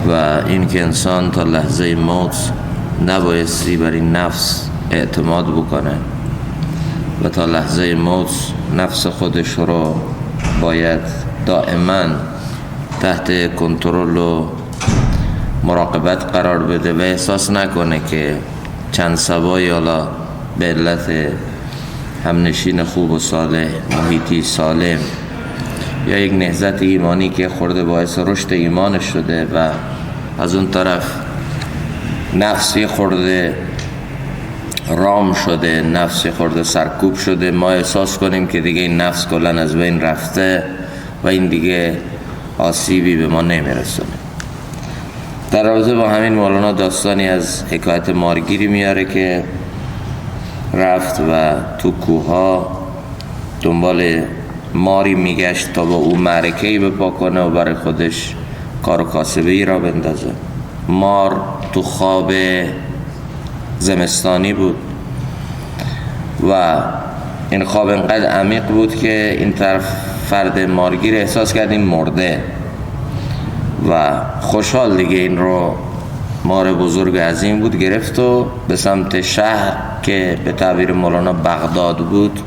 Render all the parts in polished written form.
و اینکه انسان تا لحظه موت نبایستی بر این نفس اعتماد بکنه و تا لحظه موت نفس خودش رو باید دائما تحت کنترل و مراقبت قرار بده و احساس نکنه که چند سبایی حالا به علت همنشین خوب و صالح، محیطی سالم یا یک نهضت ایمانی که خورده باعث رشد ایمانش شده و از اون طرف نفسی خورده رام شده، نفسی خورده سرکوب شده، ما احساس کنیم که دیگه این نفس کلن از بین رفته و این دیگه آسیبی به ما نمیرسونه. در رابطه با همین مولانا داستانی از حکایت مارگیری میاره که رفت و تو کوها دنبال ماری میگشت تا با او معرکه‌ای بپا کنه و برای خودش کار و کاسبه‌ای را بندازه. مار تو خواب زمستانی بود و این خواب انقدر عمیق بود که این طرف فرد مارگیر احساس کرد این مرده و خوشحال دیگه این رو مار بزرگ عظیم بود گرفت و به سمت شهر که به تعبیر مولانا بغداد بود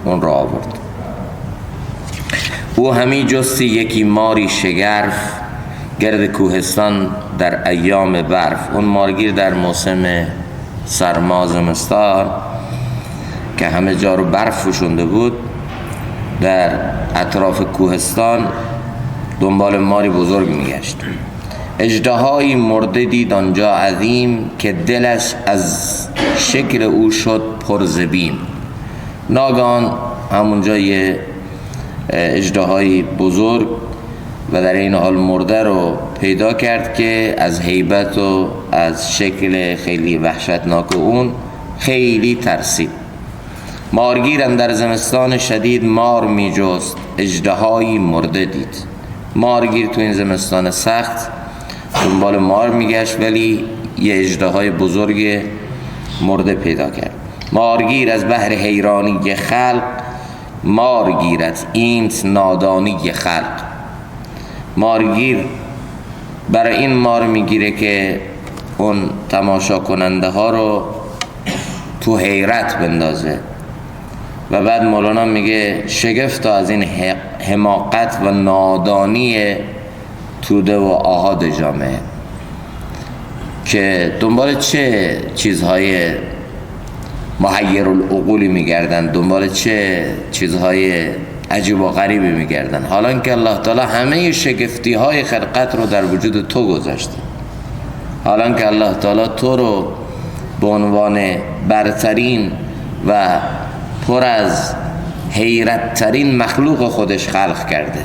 اون رو آورد. او همی جستی یکی ماری شگرف گرد کوهستان در ایام برف. اون مارگیر در موسم سرما زمستان که همه جا رو برف پوشونده بود در اطراف کوهستان دنبال ماری بزرگ میگشت. اژدهایی مرده دید آنجا عظیم که دلش از شکل او شد پر ز بیم. ناگهان همونجا یه اژدهای بزرگ و در این حال مرده رو پیدا کرد که از هیبت و از شکل خیلی وحشتناک اون خیلی ترسید. مارگیر اندر زمستان شدید مار می جست اژدهایی مرده دید. مارگیر تو این زمستان سخت دنبال مار میگشت ولی یه اژدهای بزرگ مرده پیدا کرد. مارگیر از بحر حیرانی خلق مار گیرد اینت نادانی خلق. مارگیر برای این مار میگیره که اون تماشا کننده ها رو تو حیرت بندازه و بعد مولانا میگه شگفت از این حماقت و نادانی توده و آحاد جامعه که دنبال چه چیزهای محیر العقولی میگردن، دنبال چه چیزهای عجیب و غریبی میگردن، حالا که الله تعالی همه شگفتی های خلقت رو در وجود تو گذاشته، حالا که الله تعالی تو رو به عنوان برترین و پر از حیرت ترین مخلوق خودش خلق کرده.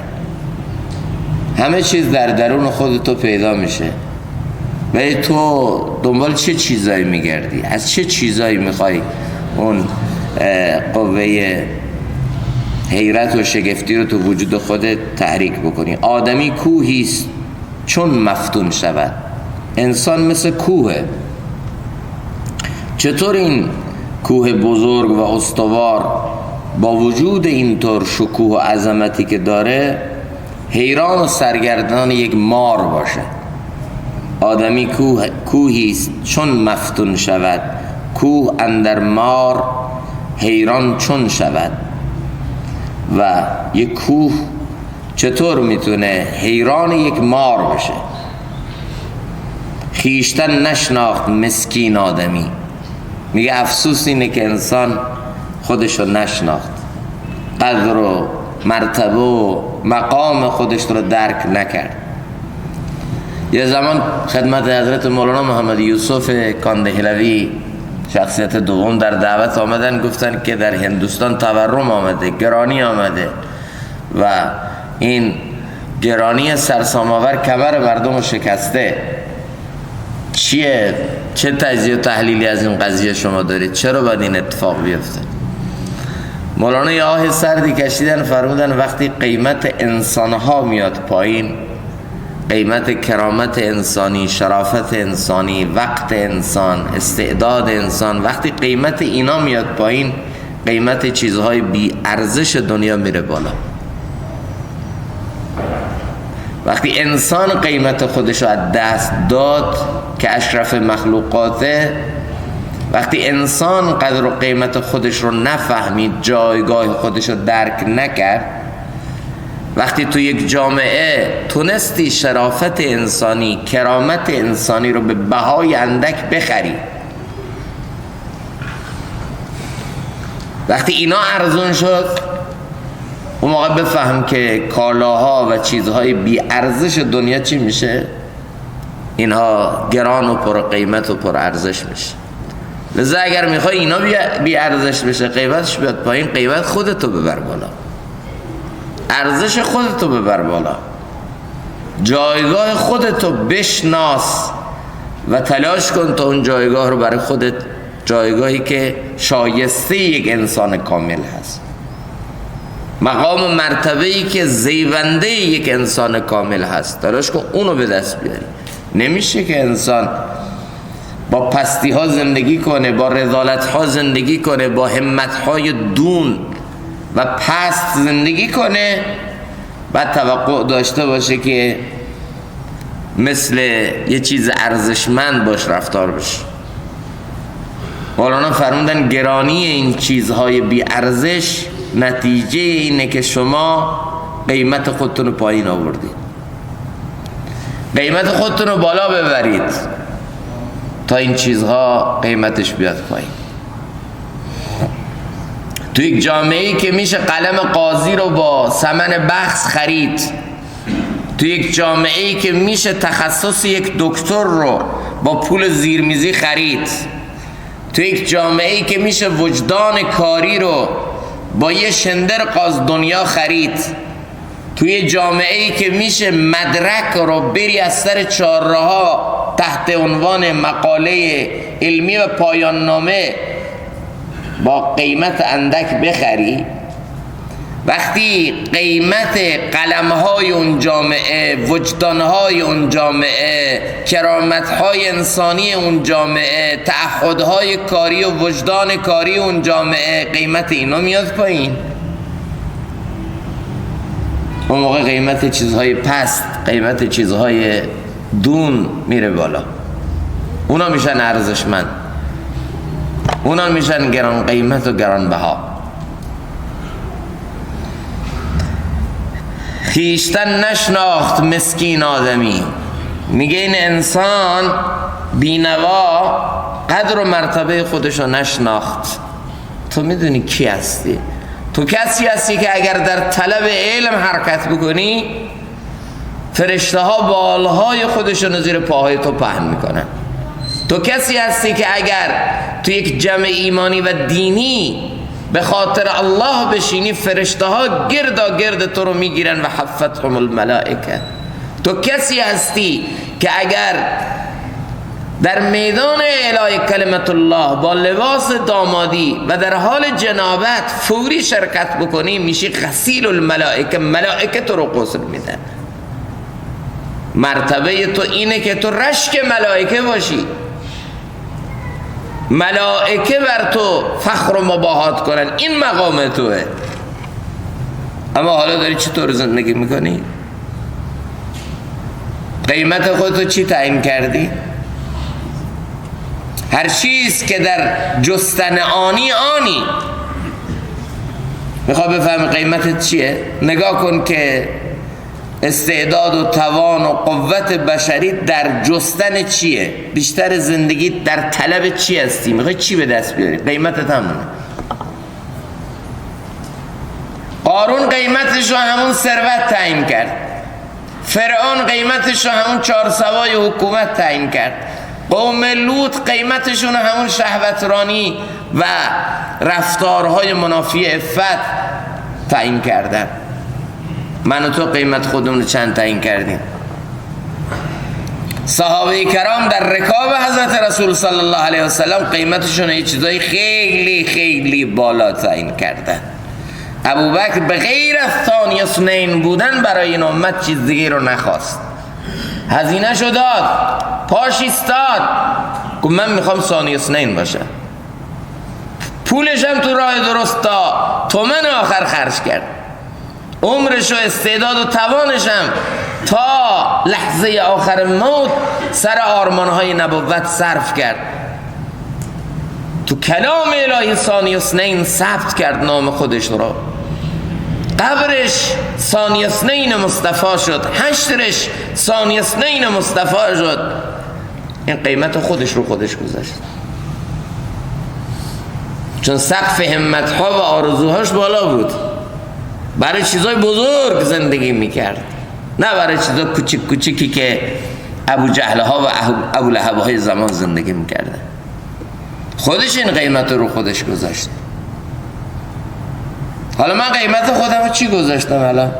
همه چیز در درون خود تو پیدا میشه ولی تو دنبال چه چیزایی میگردی؟ از چه چیزایی میخوای اون قوه حیرت و شگفتی رو تو وجود خودت تحریک بکنی؟ آدمی کوهیست چون مفتون شود. انسان مثل کوهه. چطور این کوه بزرگ و استوار با وجود اینطور شکوه و عظمتی که داره حیران و سرگردان یک مار باشه؟ آدمی کوهیست چون مفتون شود، کوه اندر مار حیران چون شود. و یک کوه چطور میتونه حیران یک مار باشه؟ خیشتن نشناخت مسکین آدمی. میگه افسوس اینه که انسان خودشو نشناخت، قدر و مرتبه و مقام خودش رو درک نکرد. یه زمان خدمت حضرت مولانا محمد یوسف کاندهلوی شخصیت دوم در دعوت آمدن، گفتن که در هندوستان تورم آمده، گرانی آمده و این گرانی سرسام‌آور کمر مردم رو شکسته. چه تجزیه و تحلیلی از این قضیه شما دارید؟ چرا باید این اتفاق بیفته؟ مولانا یه آه سردی کشیدن، فرمودن وقتی قیمت انسانها میاد پایین، قیمت کرامت انسانی، شرافت انسانی، وقت انسان، استعداد انسان، وقتی قیمت اینا میاد پایین، قیمت چیزهای بی ارزش دنیا میره بالا. و وقتی انسان قیمت خودش رو از دست داد که اشرف مخلوقاته، وقتی انسان قدر و قیمت خودش رو نفهمید، جایگاه خودش رو درک نکرد، وقتی تو یک جامعه تونستی شرافت انسانی، کرامت انسانی رو به بهای اندک بخری، وقتی اینا ارزون شد، اون موقع بفهم که کالاها و چیزهای بی ارزش دنیا چی میشه؟ اینها گران و پر قیمت و پر ارزش میشه. لذا اگر میخوای اینا بی ارزش بشه، قیمتش بیاد پایین، قیمت خودتو ببر بالا، ارزش خودتو ببر بالا، جایگاه خودتو بشناس و تلاش کن تا اون جایگاه رو برای خودت، جایگاهی که شایسته یک انسان کامل هست، مقام و مرتبه‌ای که زیونده یک انسان کامل هست، تلاش کن اونو به دست بیاری. نمیشه که انسان با پستی ها زندگی کنه، با رذالت ها زندگی کنه، با همت های دون و پست زندگی کنه، بعد توقع داشته باشه که مثل یه چیز ارزشمند باش رفتار بشه. مولانا فرمودن گرانی این چیزهای بی ارزش نتیجه اینه که شما قیمت خودتون رو پایین آوردید. قیمت خودتون رو بالا ببرید تا این چیزها قیمتش بیاد پایین. تو یک جامعه‌ای که میشه قلم قاضی رو با ثمن بخس خرید، تو یک جامعه‌ای که میشه تخصص یک دکتر رو با پول زیرمیزی خرید، تو یک جامعه‌ای که میشه وجدان کاری رو با یه شندر قاز دنیا خرید، توی جامعه‌ای که میشه مدرک رو بری از سر چهارراه تحت عنوان مقاله علمی و پایان نامه با قیمت اندک بخری، وقتی قیمت قلم‌های اون جامعه، وجدان‌های اون جامعه، کرامت‌های انسانی اون جامعه، تعهدهای کاری و وجدان کاری اون جامعه، قیمت اینا میاد پایین، اون موقع قیمت چیزهای پست، قیمت چیزهای دون میره بالا. اونا میشن ارزشمند، اونا میشن گران قیمت و گران بها. خیشتن نشناخت مسکین آدمی، میگه این انسان بینوا قدر و مرتبه خودشو نشناخت. تو میدونی کی هستی؟ تو کسی هستی که اگر در طلب علم حرکت بکنی، فرشته ها بالهای خودشون زیر پاهای تو پهن میکنن. تو کسی هستی که اگر تو یک جمع ایمانی و دینی به خاطر الله بشینی، فرشته ها گرد تو رو میگیرن و حفتهم الملائکه. تو کسی هستی که اگر در میدان اعلای کلمت الله با لباس دامادی و در حال جنابت فوری شرکت بکنی، میشی غسیل الملائکه، ملائکه تو رو غسل میدن. مرتبه تو اینه که تو رشک ملائکه باشی، ملائکه بر تو فخر و مباهات کنن، این مقام توه. اما حالا داری چطور زندگی میکنی؟ قیمت خودتو چی تعیین کردی؟ هر چیز که در جستن آنی میخوای بفهمی قیمتت چیه؟ نگاه کن که استعداد و توان و قوت بشری در جستن چیه؟ بیشتر زندگی در طلب چی هستی؟ میخوای چی به دست بیاری؟ قیمتت همونه. قارون قیمتش رو همون ثروت تعیین کرد، فرعون قیمتش رو همون چارسوای حکومت تعیین کرد، قوم لوط قیمتشون همون شهوترانی و رفتارهای منافی عفت تعیین کردن. من و تو قیمت خودمون رو چند تعیین کردیم؟ صحابه کرام در رکاب حضرت رسول صلی الله علیه وسلم قیمتشون یه چیزای خیلی خیلی بالا تعیین کردن. ابوبکر به غیر از ثانی اثنین بودن برای این امت چیز دیگه رو نخواست، هزینه شو داد، پاش ایستاد، گفت من میخوام ثانی اثنین باشم. پولشم تو راه درست تا تومن آخر خرج کرد. عمرش و استعداد و توانش هم تا لحظه آخر موت سر آرمانهای نبوت صرف کرد. تو کلام الهی ثانی اثنین ثبت کرد نام خودش را. قبرش ثانی اثنین مصطفی شد، حشرش ثانی اثنین مصطفی شد. این قیمت خودش رو خودش گذاشت، چون سقف همتها و آرزوهاش بالا بود. برای چیزای بزرگ زندگی میکرد، نه برای چیزای کوچیک کوچیکی که ابو جهلها و ابو لهبهای زمان زندگی میکردن. خودش این قیمت رو خودش گذاشت. حالا من قیمت خودم رو چی گذاشتم؟ الان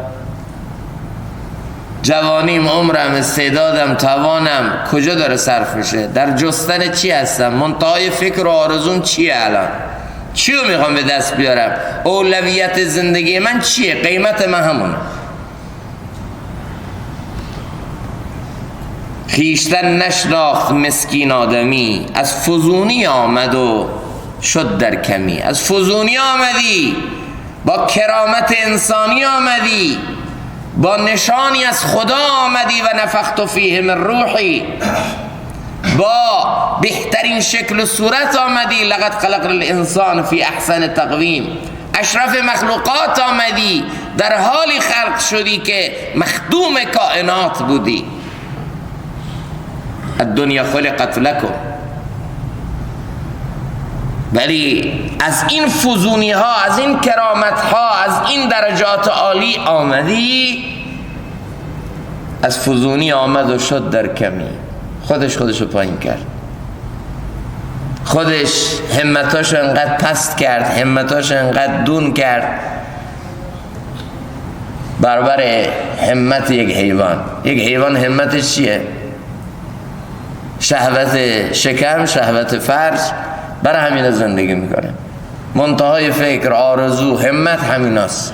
جوانیم، عمرم، استعدادم، توانم کجا داره صرف میشه؟ در جستن چی هستم؟ منتهای فکر و آرزوم چیه؟ الان چی رو میخوام به دست بیارم؟ اولویت زندگی من چیه؟ قیمت من همونه. خیشتن نشناخت مسکین آدمی، از فزونی آمد و شد در کمی. از فزونی آمدی، با کرامت انسانی آمدی، با نشانی از خدا آمدی و نفخت فیه من روحی، با بهترین شکل و صورت آمدی. لقد خلق الانسان فی احسن تقویم. اشرف مخلوقات آمدی، در حالی خلق شدی که مخدوم کائنات بودی. الدنیا خلقت لکم. ولی از این فزونی ها، از این کرامت ها، از این درجات عالی آمدی، از فزونی آمد و شد در کمی. خودش رو پایین کرد، خودش همتاشو انقدر پست کرد، همتاشو انقدر دون کرد برابر همت یک حیوان. یک حیوان همتش چیه؟ شهوت شکم، شهوت فرج، برای همین زندگی میکنه. منتهای فکر، آرزو، همت همیناست.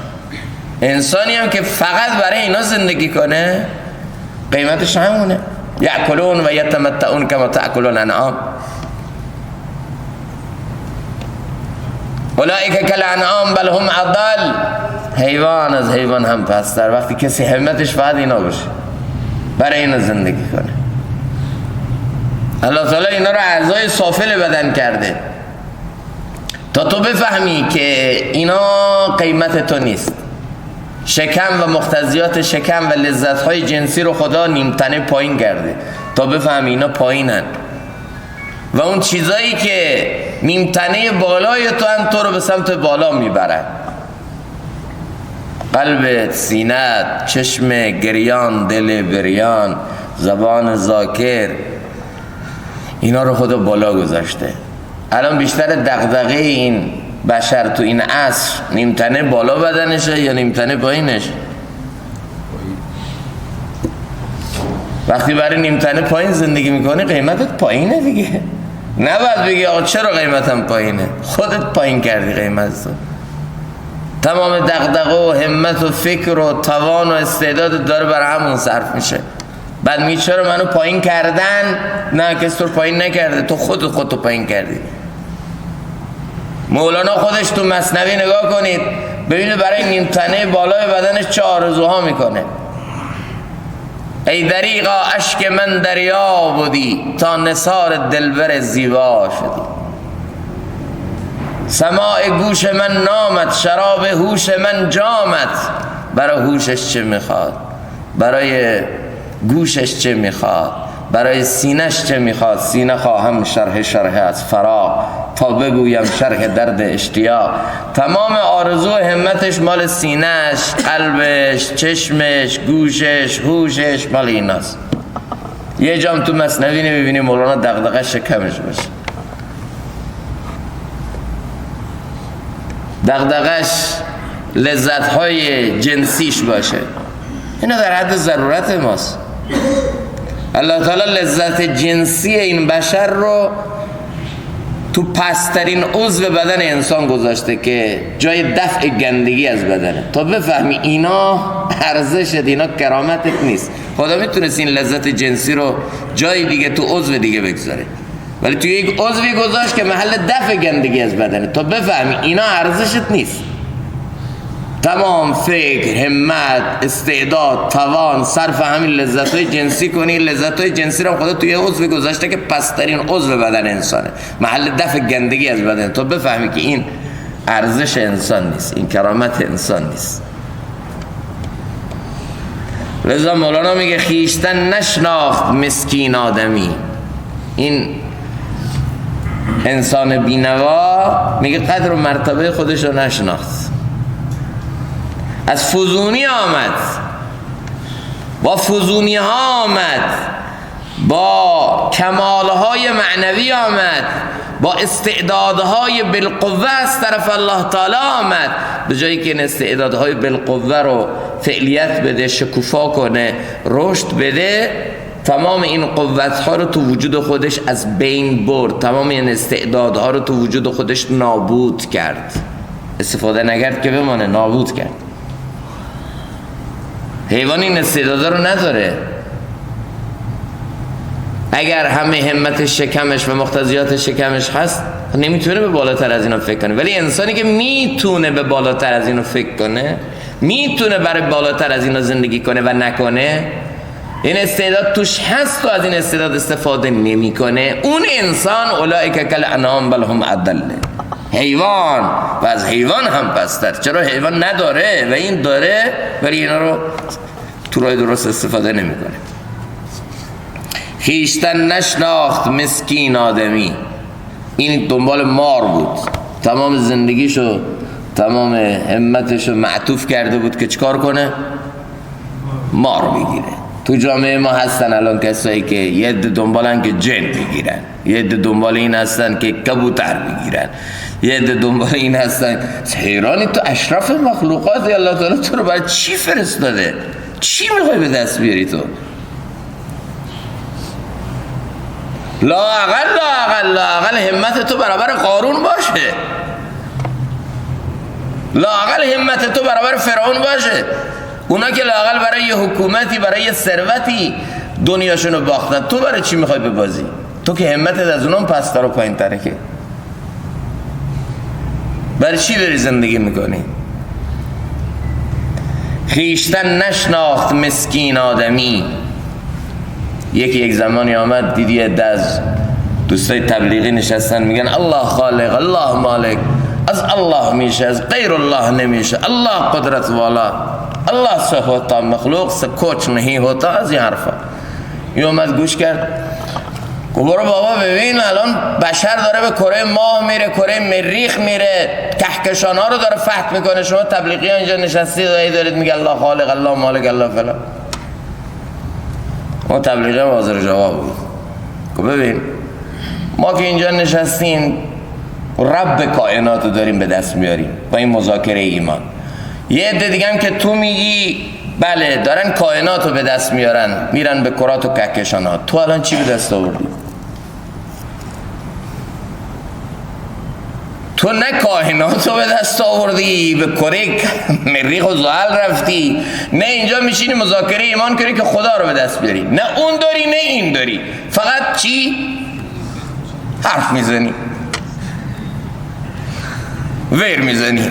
انسانی هم که فقط برای اینا زندگی کنه قیمتش همونه. یأکلون و یتمتعون کما تأکل الانعام. اولئک کالانعام بل هم اضل. حیوان از حیوان هم پستر. وقتی کسی همتش فقط اینا باشه، برای اینا زندگی کنه. الله تعالی اینا رو اعضای سافل بدن کرده تا تو بفهمی که اینا قیمت تو نیست. شکم و مقتضیات شکم و لذت‌های جنسی رو خدا نیمتنه پایین کرده تا بفهمی اینا پایینن، و اون چیزایی که نیمتنه بالای تو هم تو رو به سمت بالا میبرن. قلبت، سینت، چشم گریان، دل بریان، زبان ذاکر، اینا رو خدا بالا گذاشته. الان بیشتر دغدغه این بشر تو این عصر نیمتنه بالا بدنشه یا نیمتنه پایینش؟ وقتی برای نیمتنه پایین زندگی میکنی قیمتت پایینه دیگه. نباید بگی آقا چرا قیمتم پایینه، خودت پایین کردی قیمتت. تمام دغدغه و همت و فکر و توان و استعداد داره برای همون صرف میشه. بعد میگی چرا منو پایین کردن؟ نه، کسی تو پایین نکرده، تو خودتو پایین کردی. مولانا خودش تو مثنوی نگاه کنید ببینید برای نیمتنه بالای بدنش چه آرزوها میکنه. ای دریغا اشک من دریا بودی، تا نثار دلبر زیبا شدی. سماع گوش من نامت، شراب هوش من جامت. برای هوشش چه میخواد؟ برای گوشش چه میخواد؟ برای سینش چه میخواد؟ سینه خواهم شرح از فراق، تا بگویم شرح درد اشتیاق. تمام آرزو همتش مال سینهش، قلبش، چشمش، گوشش، هوشش مال ایناست. یه جام تو مثنوی نمیبینی مولانا دغدغه شکمش باشه، دغدغش لذت‌های جنسیش باشه. اینا در حد ضرورت ماست. الله تعالی لذت جنسی این بشر رو تو پسترین عضو بدن انسان گذاشته که جای دفع گندگی از بدنه، تا بفهمی اینا ارزشت، اینا کرامتت نیست. خدا میتونست این لذت جنسی رو جای دیگه تو عضو دیگه بگذاره، ولی تو یک عضوی گذاشت که محل دفع گندگی از بدنه، تا بفهمی اینا ارزشت نیست. تمام فکر، همت، استعداد، توان صرف همین لذت‌های جنسی کنی. لذت‌های جنسی رو خدا توی عضو گذاشته که پسترین عضو بدن انسانه، محل دفع گندگی از بدن. تو بفهمی که این ارزش انسان نیست، این کرامت انسان نیست. لذا مولانا میگه خیشتن نشناخت مسکین آدمی. این انسان بینوا میگه قدر و مرتبه خودش رو نشناخت. از فزونی آمد، با فزونی ها آمد، با کمالهای معنوی آمد، با استعدادهای بالقوه از طرف الله تعالی آمد. به جایی که این استعدادهای بالقوه رو فعلیت بده، شکوفا کنه، رشد بده، تمام این قوتها رو تو وجود خودش از بین برد، تمام این استعدادها رو تو وجود خودش نابود کرد. استفاده نکرد که بمانه، نابود کرد. حیوان این استعدادا رو نداره. اگر همه همت شکمش و مقتضیات شکمش هست نمیتونه به بالاتر از اینو فکر کنه. ولی انسانی که میتونه به بالاتر از اینو فکر کنه، میتونه برای بالاتر از اینو زندگی کنه و نکنه، این استعداد توش هست و از این استعداد استفاده نمیکنه، اون انسان اولئک کالانعام بل هم اضل، حیوان و از حیوان هم پستر. چرا حیوان نداره و این داره، ولی اینا رو تو راه درست استفاده نمیکنه. خیشتن نشناخت مسکین آدمی. این دنبال مار بود، تمام زندگیشو، تمام همتشو معطوف کرده بود که چیکار کنه؟ مار بگیره. تو جامعه ما هستن الان کسایی که یه عده دنبالن که جن بگیرن، یه عده دنبال این هستن که کبوتر بگیرن، یه عده دنبال این هستن. حیرانی تو اشرف مخلوقات الله تعالی تو رو برای چی فرستاده؟ چی میخوای به دست بیاری تو؟ لااقل همت تو برابر قارون باشه، لااقل همت تو برابر فرعون باشه. اونا که لااقل برای یه حکومتی، برای یه ثروتی دنیاشونو باختن، تو برای چی میخوای ببازی؟ تو که همتت از اونام پستر و پایین تره، که برای چی داری زندگی میکنی؟ خیشتن نشناخت مسکین آدمی. یک زمانی آمد دیدی عده از دوستای تبلیغی نشستن میگن الله خالق، الله مالک، از الله میشه، از غیر الله نمیشه، الله قدرت والا، الله سے ہوتا مخلوق سے کچھ نہیں ہوتا، از این حرفا. این اومد گوش کرد، برو بابا ببین الان بشر داره به کره ماه میره، کره مریخ میره، کهکشان ها رو داره فتح میکنه، شما تبلیغی ها اینجا نشستید و دارید میگه الله خالق، الله مالک، الله فلان. ما تبلیغی هم حاضر جواب بود. ببین ما که اینجا نشستیم رب کائنات رو داریم به دست میاریم با این مذاکره ایمان. یه عده دیگه هم که تو میگی بله دارن کائنات رو به دست میارن، میرن به کرات و کهکشانات، تو الان چی به دست آوردی؟ تو نه کائنات رو به دست آوردی، به کره مریخ و زحل رفتی، نه اینجا میشینی مذاکره ایمان کنی که خدا رو به دست بیاری، نه اون داری نه این داری، فقط چی؟ حرف میزنی، ویر میزنی.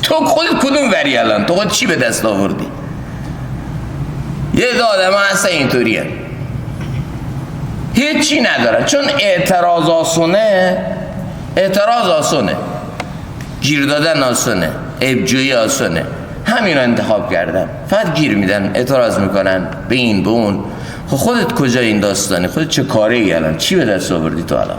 تو خودت کدوم وری الان؟ تو خود چی به دست آوردی؟ یه آدم هست اینطوری هست، هیچی ندارن، چون اعتراض آسونه، گیر دادن آسونه، عیبجویی آسونه، همین رو انتخاب کردن، فقط گیر میدن، اعتراض میکنن به این به اون. خودت کجا این داستانی؟ خودت چه کاره ای الان؟ چی به دست آوردی تو الان؟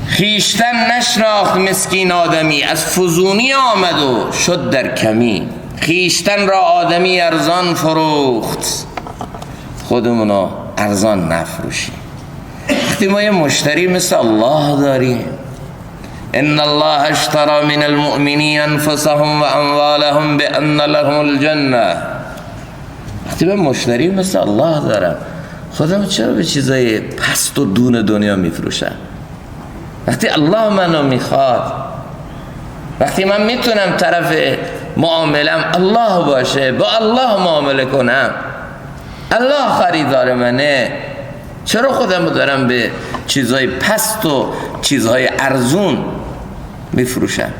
خیشتن نشناخت مسکین آدمی، از فزونی آمد و شد در کمی. خیشتن را آدمی ارزان فروخت، خودمونو ارزان نفروشیم. وقتی ما یه مشتری مثل الله داریم، ان الله اشترى من المؤمنین انفسهم و اموالهم بان لهم الجنه. وقتی من مشتری مثل الله دارم، خودم چرا به چیزای پست و دون دنیا میفروشم؟ وقتی الله منو میخواد، وقتی من میتونم طرف معاملم الله باشه، با الله معامله کنم، الله خریدار منه، چرا خودم دارم به چیزهای پست و چیزهای ارزون میفروشن.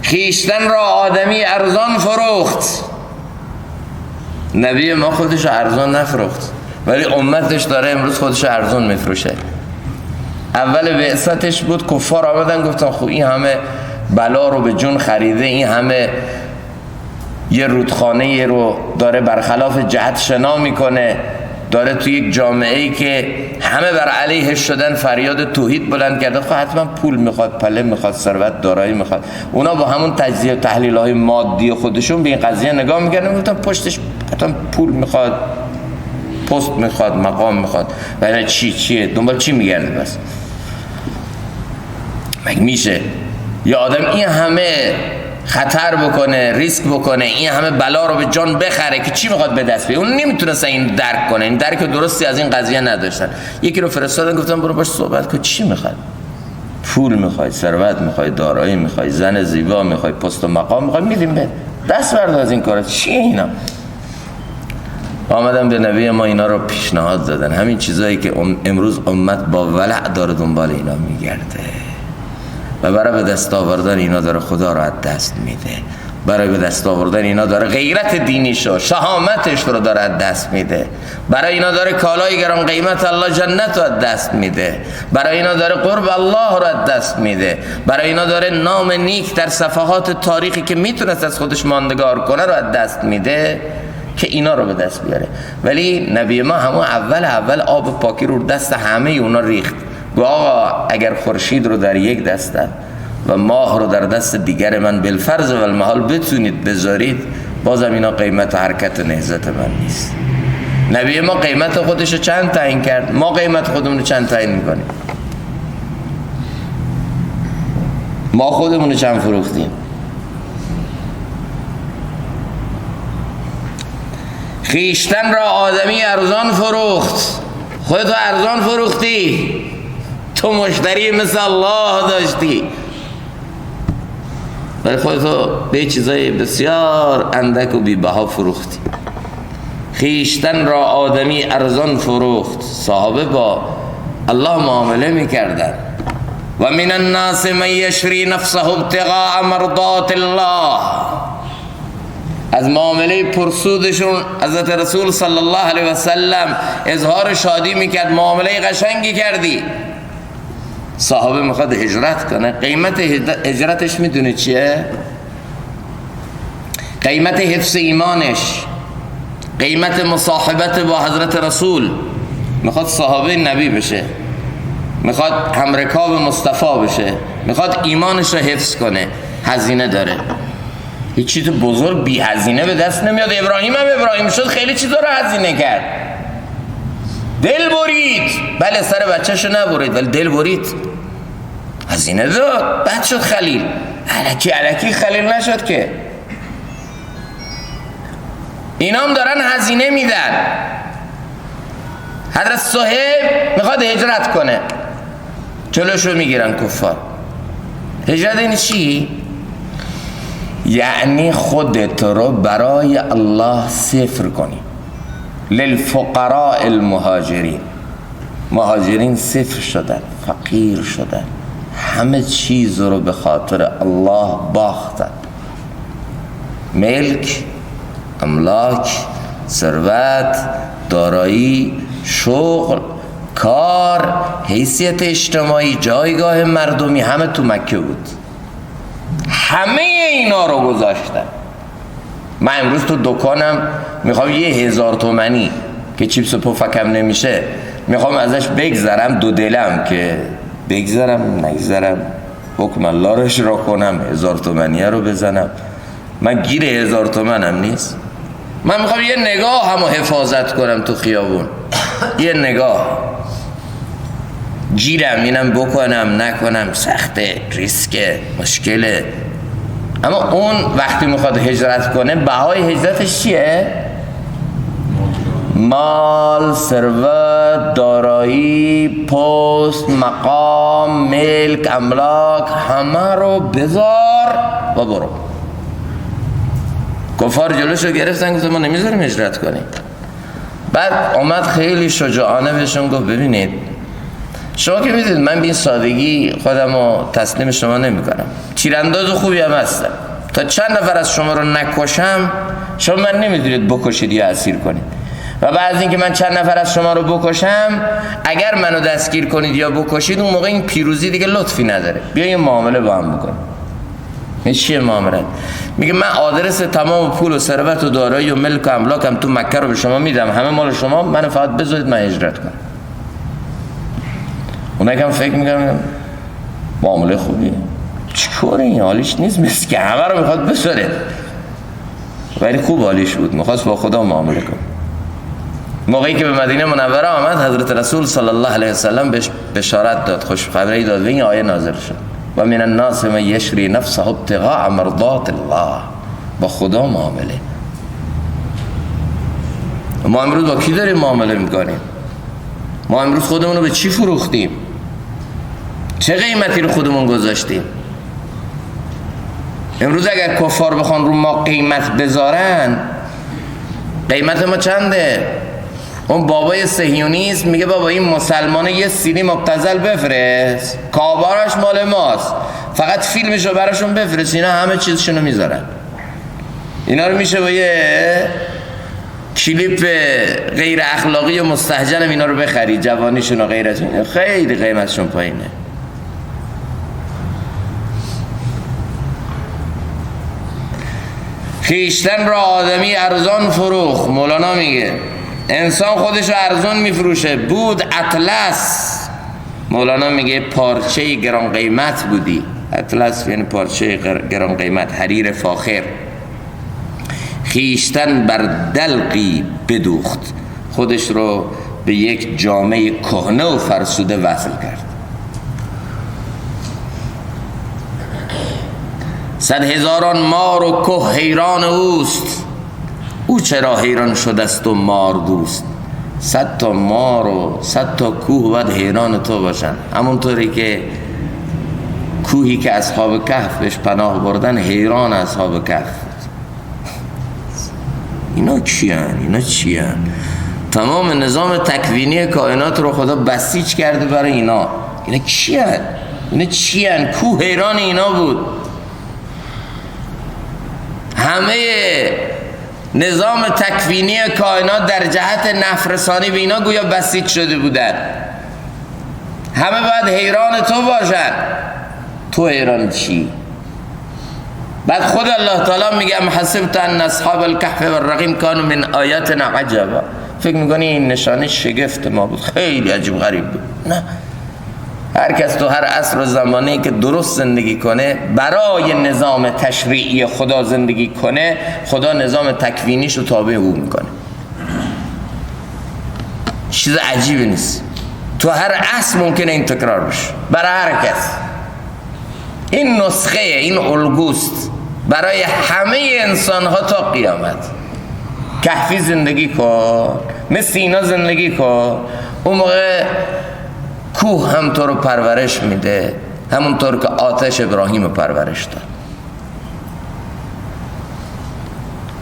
خیشتن را آدمی ارزان فروخت. نبی ما خودش ارزان نفروخت، ولی امتش داره امروز خودش ارزان میفروشه. اول بعثتش بود کفار آمدن گفتن خب این همه بلا رو به جون خریده، این همه یه رودخانه رو داره برخلاف جهت شنا میکنه، داره توی یک جامعه‌ای که همه بر علیهش شدن فریاد توحید بلند کرده، خب حتما پول میخواد، پله میخواد، ثروت دارایی میخواد. اونا با همون تجزیه و تحلیل‌های مادی خودشون به این قضیه نگاه میکردن، گفتن پشتش حتما پول میخواد، پست میخواد، مقام میخواد. ولی چیه دنبال چی میگرده؟ بس مگه میشه یه آدم این همه خطر بکنه، ریسک بکنه، این همه بلا رو به جان بخره که چی میخواد به دست بیاره؟ اون نمیتونست این درک کنه، این درک درستی از این قضیه نداشتن. یکی رو فرستادن گفتن برو باش صحبت کن، چی میخواد؟ پول میخوای، ثروت میخوای، دارایی میخوای، زن زیبا میخوای، پست و مقام میخوای، میدیم به دست بردار از این کارا. چی اینا؟ آمدن به نبی ما اینا رو پیشنهاد دادن، همین چیزایی که امروز امت با ولع داره دنبال اینا میگرده و برای به دست آوردن اینا داره خدا رو از دست میده، برای به دست آوردن اینا داره غیرت دینیشو، شهامتش رو داره از دست میده، برای اینا داره کالای گران قیمت الله جنت رو از دست میده، برای اینا داره قرب الله رو از دست میده، برای اینا داره نام نیک در صفحات تاریخی که میتونست از خودش ماندگار کنه رو از دست میده که اینا رو به دست بیاره. ولی نبی ما همون اول آب پاکی رو دست همه اونا ریخت. گو آقا اگر خورشید رو در یک دستم و ماه رو در دست دیگر من بالفرض و المحال بتونید بذارید، بازم اینا قیمت و حرکت نهضت من نیست. نبی ما قیمت خودش رو چند تعیین کرد، ما قیمت خودمون رو چند تعیین میکنیم؟ ما خودمون رو چند فروختیم؟ خیشتن را آدمی ارزان فروخت. خودتو ارزان فروختی، تو مشتری مثل الله داشتی، ولی خودتو به چیزای بسیار اندک و بی‌بها فروختی. خیشتن را آدمی ارزان فروخت. صحابه با الله معامله میکردن. و من الناس من یشری نفسه ابتغاء مرضات الله. از معامله پرسودشون حضرت رسول صلی الله علیه و سلم اظهار شادی میکرد، معامله قشنگی کردی. صحابه میخواد هجرت کنه، قیمت هجرتش میدونی چیه؟ قیمت حفظ ایمانش، قیمت مصاحبت با حضرت رسول. میخواد صحابه نبی بشه، میخواد همرکاب مصطفی بشه، میخواد ایمانش رو حفظ کنه، هزینه داره. هیچ چیز بزرگ بی هزینه به دست نمیاد. ابراهیم هم ابراهیم شد، خیلی چیزا رو هزینه کرد. دل برید، بله سر بچه‌شو نبرید ولی دل برید، هزینه داد، بعد شد خلیل. الکی خلیل نشد که. اینا هم دارن هزینه میدن. حضرت صهیب میخواد هجرت کنه، جلوشو میگیرن کفار. هجرت این چی؟ یعنی خودت رو برای الله صفر کنی. للفقراء المهاجرین، مهاجرین صفر شدن، فقیر شدن، همه چیز رو به خاطر الله باختن. ملک، املاک، ثروت، دارایی، شغل، کار، حیثیت اجتماعی، جایگاه مردمی، همه تو مکه بود. همه اینا رو گذاشتن. من امروز تو دکانم میخوام 1000 تومانی که چیپس و پفکم نمیشه، میخوام ازش بگذرم، دو دلم که بگذرم نگذرم، حکم الله رو اجرا کنم، 1000 تومانیه رو بزنم. من گیر 1000 تومنم نیست. من میخوام یه نگاه همو حفاظت کنم تو خیابون، یه نگاه. گیرم اینم بکنم نکنم سخته، ریسکه، مشکله. اما اون وقتی میخواد هجرت کنه، بهای هجرتش چیه؟ مال، ثروت، دارایی، پست، مقام، ملک، املاک، همه رو بذار و برو. کفار جلوشو گرفتن، گفتن ما نمیذاریم هجرت کنیم. بعد اومد خیلی شجاعانه بهشون گفت ببینید شما که میدونید من به این سادگی خودم رو تسلیم شما نمی کنم. تیرانداز خوبی هم هستم، تا چند نفر از شما رو نکشم شما من نمیدونید بکشید یا اسیر کنید، و بعد از اینکه من چند نفر از شما رو بکشم اگر منو دستگیر کنید یا بکشید اون موقع این پیروزی دیگه لطفی نداره. بیا یه معامله با هم بکنیم. این چیه معامله؟ میگه من آدرس تمام پول و ثروت و دارایی و ملک و املاکم تو مکه رو به شما میدم، همه مال شما، منو فقط بذارید من هجرت کنم. اونایی که هم فکر میکنم معامله خوبیه، چیکاره این حالیش نیست، مثل که همه رو میخواد بسره، ولی خوب حالیش بود، میخواست با خدا معامله کنه. موقعی که به مدینه منوره آمد حضرت رسول صلی الله علیه وسلم بهش بشارت داد، خوش خبری داد و این آیه نازل شد و من الناس من یشری نفسه ابتغاء مرضات الله. با خدا معامله. ما امروز با کی داریم معامله میکنیم؟ ما امروز خودمون رو به چی فروختیم؟ چه قیمتی رو خودمون گذاشتیم؟ امروز اگر کفار بخوان رو ما قیمت بذارن، قیمت ما چنده؟ اون بابای صهیونیسم میگه بابا این مسلمانه یه سینی مبتذل بفرست، کاباراش مال ماست، فقط فیلمشو براشون بفرست، اینا همه چیزشونو میذارن. اینا رو میشه با یه کلیپ غیر اخلاقی و مستهجن اینا رو بخری، جوانیشون و غیرشون خیلی قیمتشون پایینه. خیشتن را آدمی ارزان فروخت. مولانا میگه انسان خودش رو ارزان میفروشه. بود اطلس، مولانا میگه پارچه گران قیمت بودی. اطلس یعنی پارچه گران قیمت، حریر فاخر. خیشتن بر دلقی بدوخت، خودش رو به یک جامعه کهنه و فرسوده وصل کرد. 100,000 مار و که حیران اوست، او چرا حیران شده است و مار دوست. 100 تا مار و 100 تا کوه باید حیران تو باشن، همونطوری که کوهی که اصحاب کهف بهش پناه بردن حیران اصحاب کهف. اینا چیان؟ تمام نظام تکوینی کائنات رو خدا بسیج کرده برای اینا چیان؟ کوه حیران اینا بود. همه نظام تکوینی کائنات در جهت نفرسانی به اینا گویا بسیج شده بودن. همه باید حیران تو باشن. تو حیران چی؟ بعد خود الله تعالی میگه ام حسبت ان اصحاب الكهف والرقیم كانوا من آیاتنا عجبا. فکر میکنی این نشانه شگفت ما بود، خیلی عجیب غریب بود؟ نه، هر کس تو هر عصر و زمانه‌ای که درست زندگی کنه، برای نظام تشریعی خدا زندگی کنه، خدا نظام تکوینیش رو تابع او میکنه. چیز عجیبی نیست. تو هر عصر ممکنه این تکرار بشه برای هر کس. این نسخه، این الگوست برای همه انسان ها تا قیامت. کهفی زندگی کن، مثل اینا زندگی کن، اون موقع کوه هم تو رو پرورش میده، همونطور که آتش ابراهیم رو پرورش داد.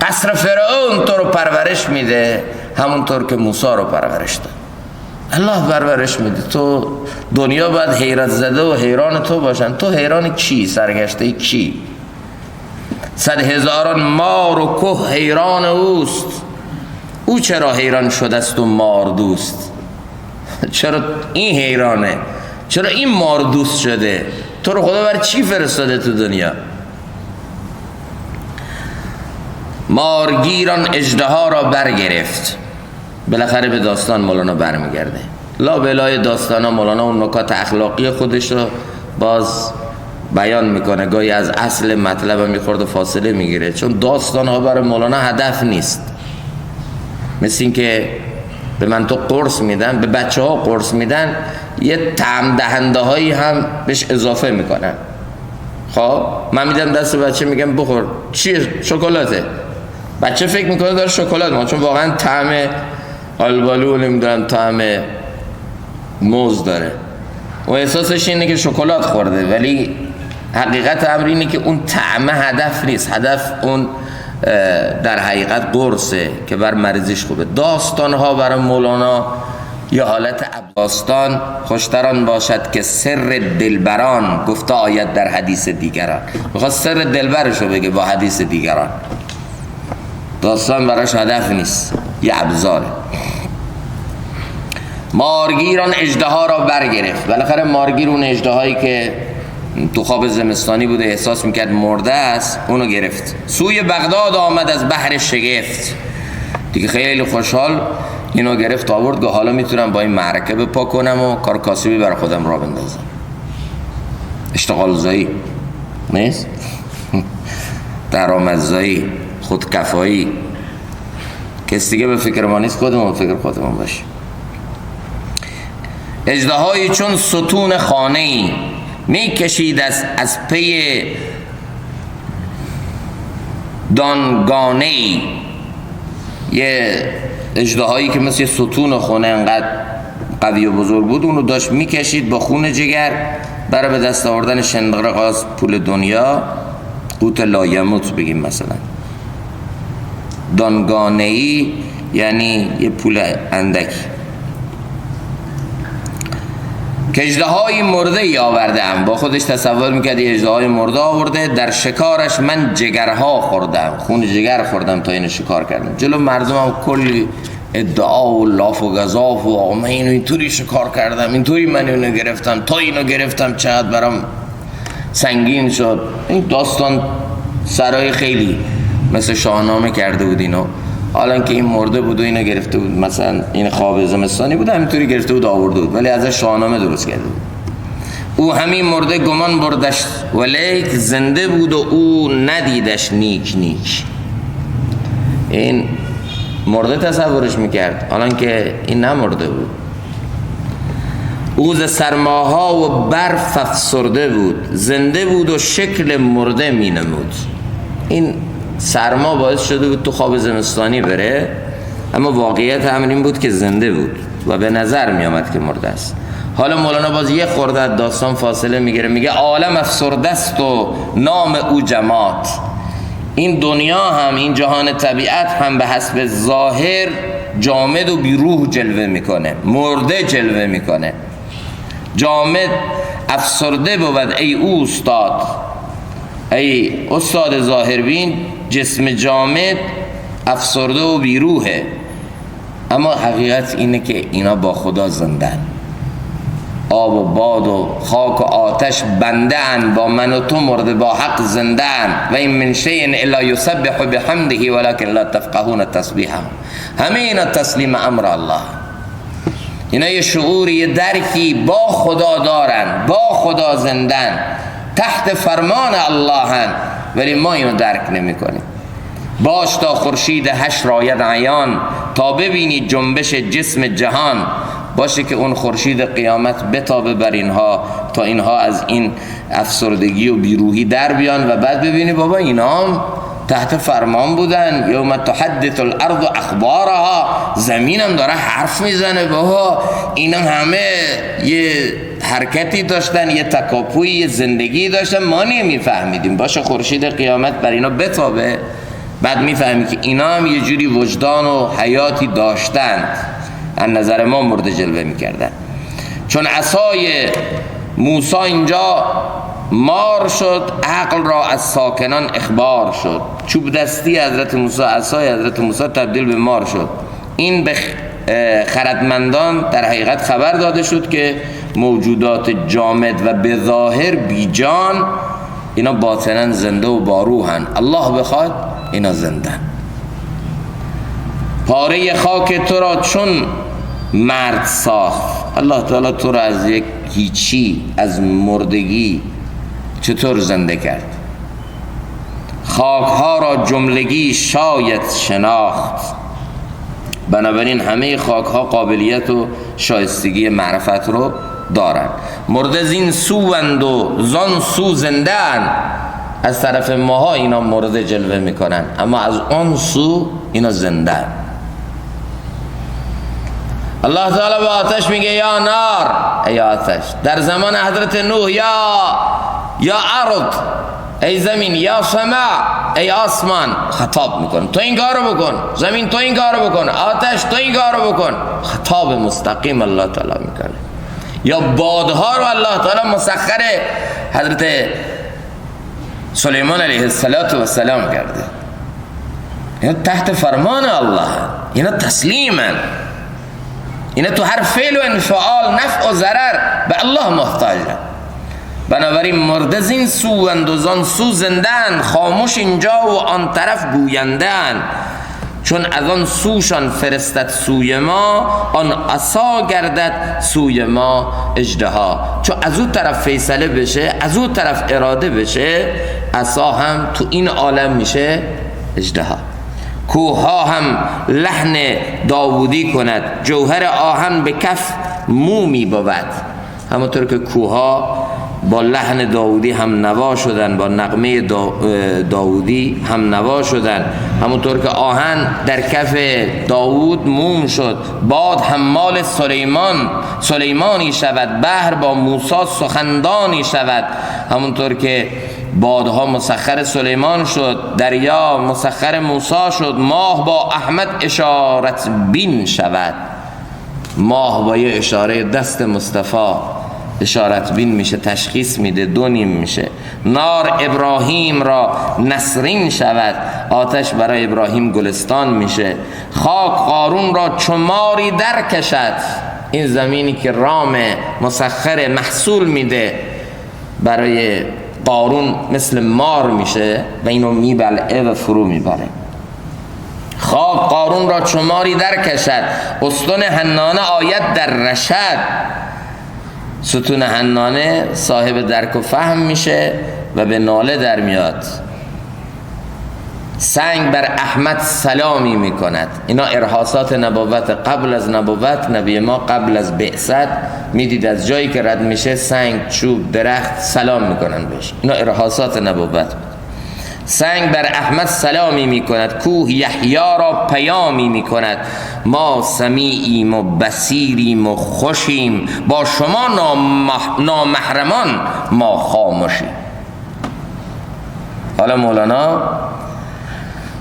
قصر فرعون تو رو پرورش میده، همونطور که موسی رو پرورش داد. الله پرورش میده. تو دنیا باید حیرت زده و حیران تو باشن. تو حیران کی؟ سرگشته کی؟ 100,000 مار و که حیران اوست، او چرا حیران شده است و مار دوست. چرا این حیرانه؟ چرا این مار دوست شده؟ تو رو خدا بر چی فرستاده تو دنیا؟ مارگیران اژدها را برگرفت. بالاخره به داستان مولانا برمیگرده. لا بلای داستان ها مولانا اون نکات اخلاقی خودش رو باز بیان میکنه، گاهی از اصل مطلب هم میخورد و فاصله میگیره، چون داستان ها برای مولانا هدف نیست. مثل این که به من تو قرص میدن، به بچه ها قرص میدن، یه طعم دهنده هایی هم بهش اضافه میکنن. خب من میدم دست بچه، میگم بخور، چیه؟ شکلاته. بچه فکر میکنه داره شکلات ما، چون واقعا طعم آلبالو نمیدونم طعم موز داره و احساسش اینه که شکلات خورده، ولی حقیقت امر اینه که اون طعم هدف نیست. هدف اون در حقیقت قرصه که بر مریضیش خوبه. داستان ها برای مولانا یا حالت داستان خوشتران باشد که سر دلبران گفته آید در حدیث دیگران. میخواد سر دلبرشو بگه با حدیث دیگران. داستان براش هدف نیست، یه ابزاره. مارگیران اژدها را برگرفت. بالاخره مارگیر اون اژدهایی که تو خواب زمستانی بوده احساس میکرد مرده است، اونو گرفت. سوی بغداد آمد از بحر شگفت. دیگه خیلی خوشحال اینو گرفت آورد که حالا میتونم با این معرکه بپا کنم و کار کاسبی برای خودم را بندازم. اشتغال زایی نیست؟ درآمدزایی، خودکفایی. کس دیگه به فکر ما نیست، خودمون به فکر خودمون باشیم. اژدهایی چون ستون خانه‌ای میکشید از پی دانگانه‌ای. یه اژدهایی که مثل ستون خونه انقدر قوی و بزرگ بود، اونو داشت میکشید با خون جگر برای به دست آوردن شنقاز پول دنیا، قوت لایموت بگیم مثلا. دانگانه‌ای یعنی یه پول اندکی. که اژدهای مرده ای آوردم. با خودش تصور میکرد یه اژدهای مرده آورده. در شکارش من جگرها خوردم، خون جگر خوردم تا اینو شکار کردم. جلو مردمم کلی ادعا و لاف و گزاف و من اینو اینطوری شکار کردم، اینطوری من اینو گرفتم، تا اینو گرفتم، چقدر برام سنگین شد. این داستان سرای خیلی مثل شاهنامه کرده بود اینو. حالا که این مرده بود و اینو گرفته بود، مثلا این خواب زمستانی بود همینطوری گرفته بود آورده بود، ولی ازش شاهنامه درست کرده بود. او همین مرده گمان بردش ولیک زنده بود و او ندیدش نیک نیک. این مرده تصورش میکرد، حالا که این نمرده بود. او ز سرماها و برف افسرده بود، زنده بود و شکل مرده مینمود. این سرما باعث شده بود تو خواب زمستانی بره، اما واقعیت همین این بود که زنده بود و به نظر می آمد که مرده است. حالا مولانا باز یه خورده از داستان فاصله میگیره، میگه عالم افسرده است و نام او جماد. این دنیا هم، این جهان طبیعت هم به حسب ظاهر جامد و بیروح جلوه میکنه، مرده جلوه میکنه. جامد افسرده بود ای او استاد، ای استاد ظاهربین، جسم جامد افسرده و بیروحه، اما حقیقت اینه که اینا با خدا زندن. آب و باد و خاک و آتش بنده ان، با من و تو مرده با حق زنده ان. و این من شیء الا یسبح بحمده ولکن لا تفقهون تسبیحهم. همه اینا تسلیم امر الله. اینا یه شعوری، یه درکی با خدا دارن، با خدا زندن، تحت فرمان الله هن، ولی ما اینو درک نمی کنیم. باش تا خورشید حشر آید عیان، تا ببینی جنبش جسم جهان. باشه که اون خورشید قیامت بتابه بر اینها تا اینها از این افسردگی و بیروحی در بیان و بعد ببینی بابا اینا هم تحت فرمان بودن. یوم تحدث الارض اخبارها، زمینم داره حرف میزنه بابا اینا همه یه حرکتی داشتن، یه تکاپوی، یه زندگی داشتن، ما نمیفهمیدیم. باشه خورشید قیامت بر اینا بتابه، بعد میفهمی که اینا هم یه جوری وجدان و حیاتی داشتند، از نظر ما مرده جلوه میکردن. چون عصای موسی اینجا مار شد، عقل را از ساکنان اخبار شد. چوب دستی حضرت موسی، عصای حضرت موسی تبدیل به مار شد. این به خردمندان در حقیقت خبر داده شد که موجودات جامد و به ظاهر بی جان اینا باطنا زنده و باروحن. الله بخواد اینا زنده. پاره خاک تو را چون مرد ساخت. الله تعالی تو را از یک هیچی، از مردگی چطور زنده کرد؟ خاکها را جملگی شاید شناخت. بنابراین همه خاکها قابلیت و شایستگی معرفت رو دارن. مرده زین سوند و زان سو زندن. از طرف ماها اینا مرده جلوه میکنن، اما از اون سو اینا زندن. الله تعالی به آتش میگه یا نار، ای آتش. در زمان حضرت نوح یا ارض، ای زمین، یا سماع، ای آسمان خطاب میکن تو این کارو بکن، زمین تو این کارو بکن، آتش تو این کارو بکن. خطاب مستقیم الله تعالی میکنه. یا بادها رو الله تعالی مسخر حضرت سلیمان علیه السلام کرده. اینا تحت فرمان الله، اینا تسلیمن، اینا تو هر فعل و انفعال نفع و ضرر به الله محتاجن. بنابراین مرده زین سو اندوزان سو زندن، خاموش اینجا و آن طرف گویندن. چون از آن سوشان فرستد سوی ما، آن عصا گردد سوی ما اژدها. چون از اون طرف فیصله بشه، از اون طرف اراده بشه، عصا هم تو این عالم میشه اژدها. کوها هم لحن داوودی کند، جوهر آهن به کف مومی بود. همونطور که کوها با لحن داودی هم نوا شدن، با نغمه داودی هم نوا شدن، همونطور که آهن در کف داود موم شد. باد حمال سلیمانی شود، بحر با موسی سخندانی شود. همونطور که بادها مسخر سلیمان شد، دریا مسخر موسی شد. ماه با احمد اشارت بین شود، ماه با یه اشاره دست مصطفی اشارت بین میشه، تشخیص میده، دو نیم میشه. نار ابراهیم را نسرین شود، آتش برای ابراهیم گلستان میشه. خاک قارون را چماری در کشد، این زمینی که رام مسخر محصول میده برای قارون مثل مار میشه و اینو میبلعه و فرو میبره. خاک قارون را چماری در کشد، استون حنانه آید در رشد. ستون حنانه صاحب درک و فهم میشه و به ناله در میاد. سنگ بر احمد سلامی میکند. اینا ارهاصات نبوت قبل از نبوت. نبی ما قبل از بعثت میدید از جایی که رد میشه سنگ، چوب، درخت سلام میکنن بهش. اینا ارهاصات نبوت. سنگ بر احمد سلامی میکند، کوه یحیی را پیامی میکند. ما سمیعیم و بصیریم و خوشیم، با شما نامحرمان ما خاموشیم. حالا مولانا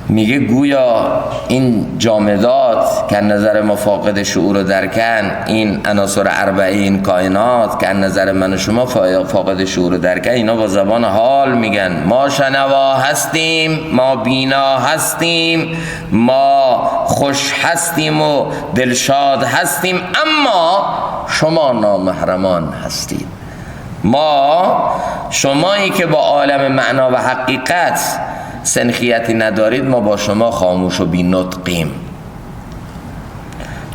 میگه گویا این جامدات که نظر ما فاقد شعور و درکن، این عناصر اربعین کائنات که نظر من و شما فاقد شعور و درکن، اینا با زبان حال میگن ما شنوا هستیم، ما بینا هستیم، ما خوش هستیم و دلشاد هستیم، اما شما نامحرمان هستید. ما شمایی که با عالم معنا و حقیقت سنخیتی ندارید، ما با شما خاموش و بی نطقیم.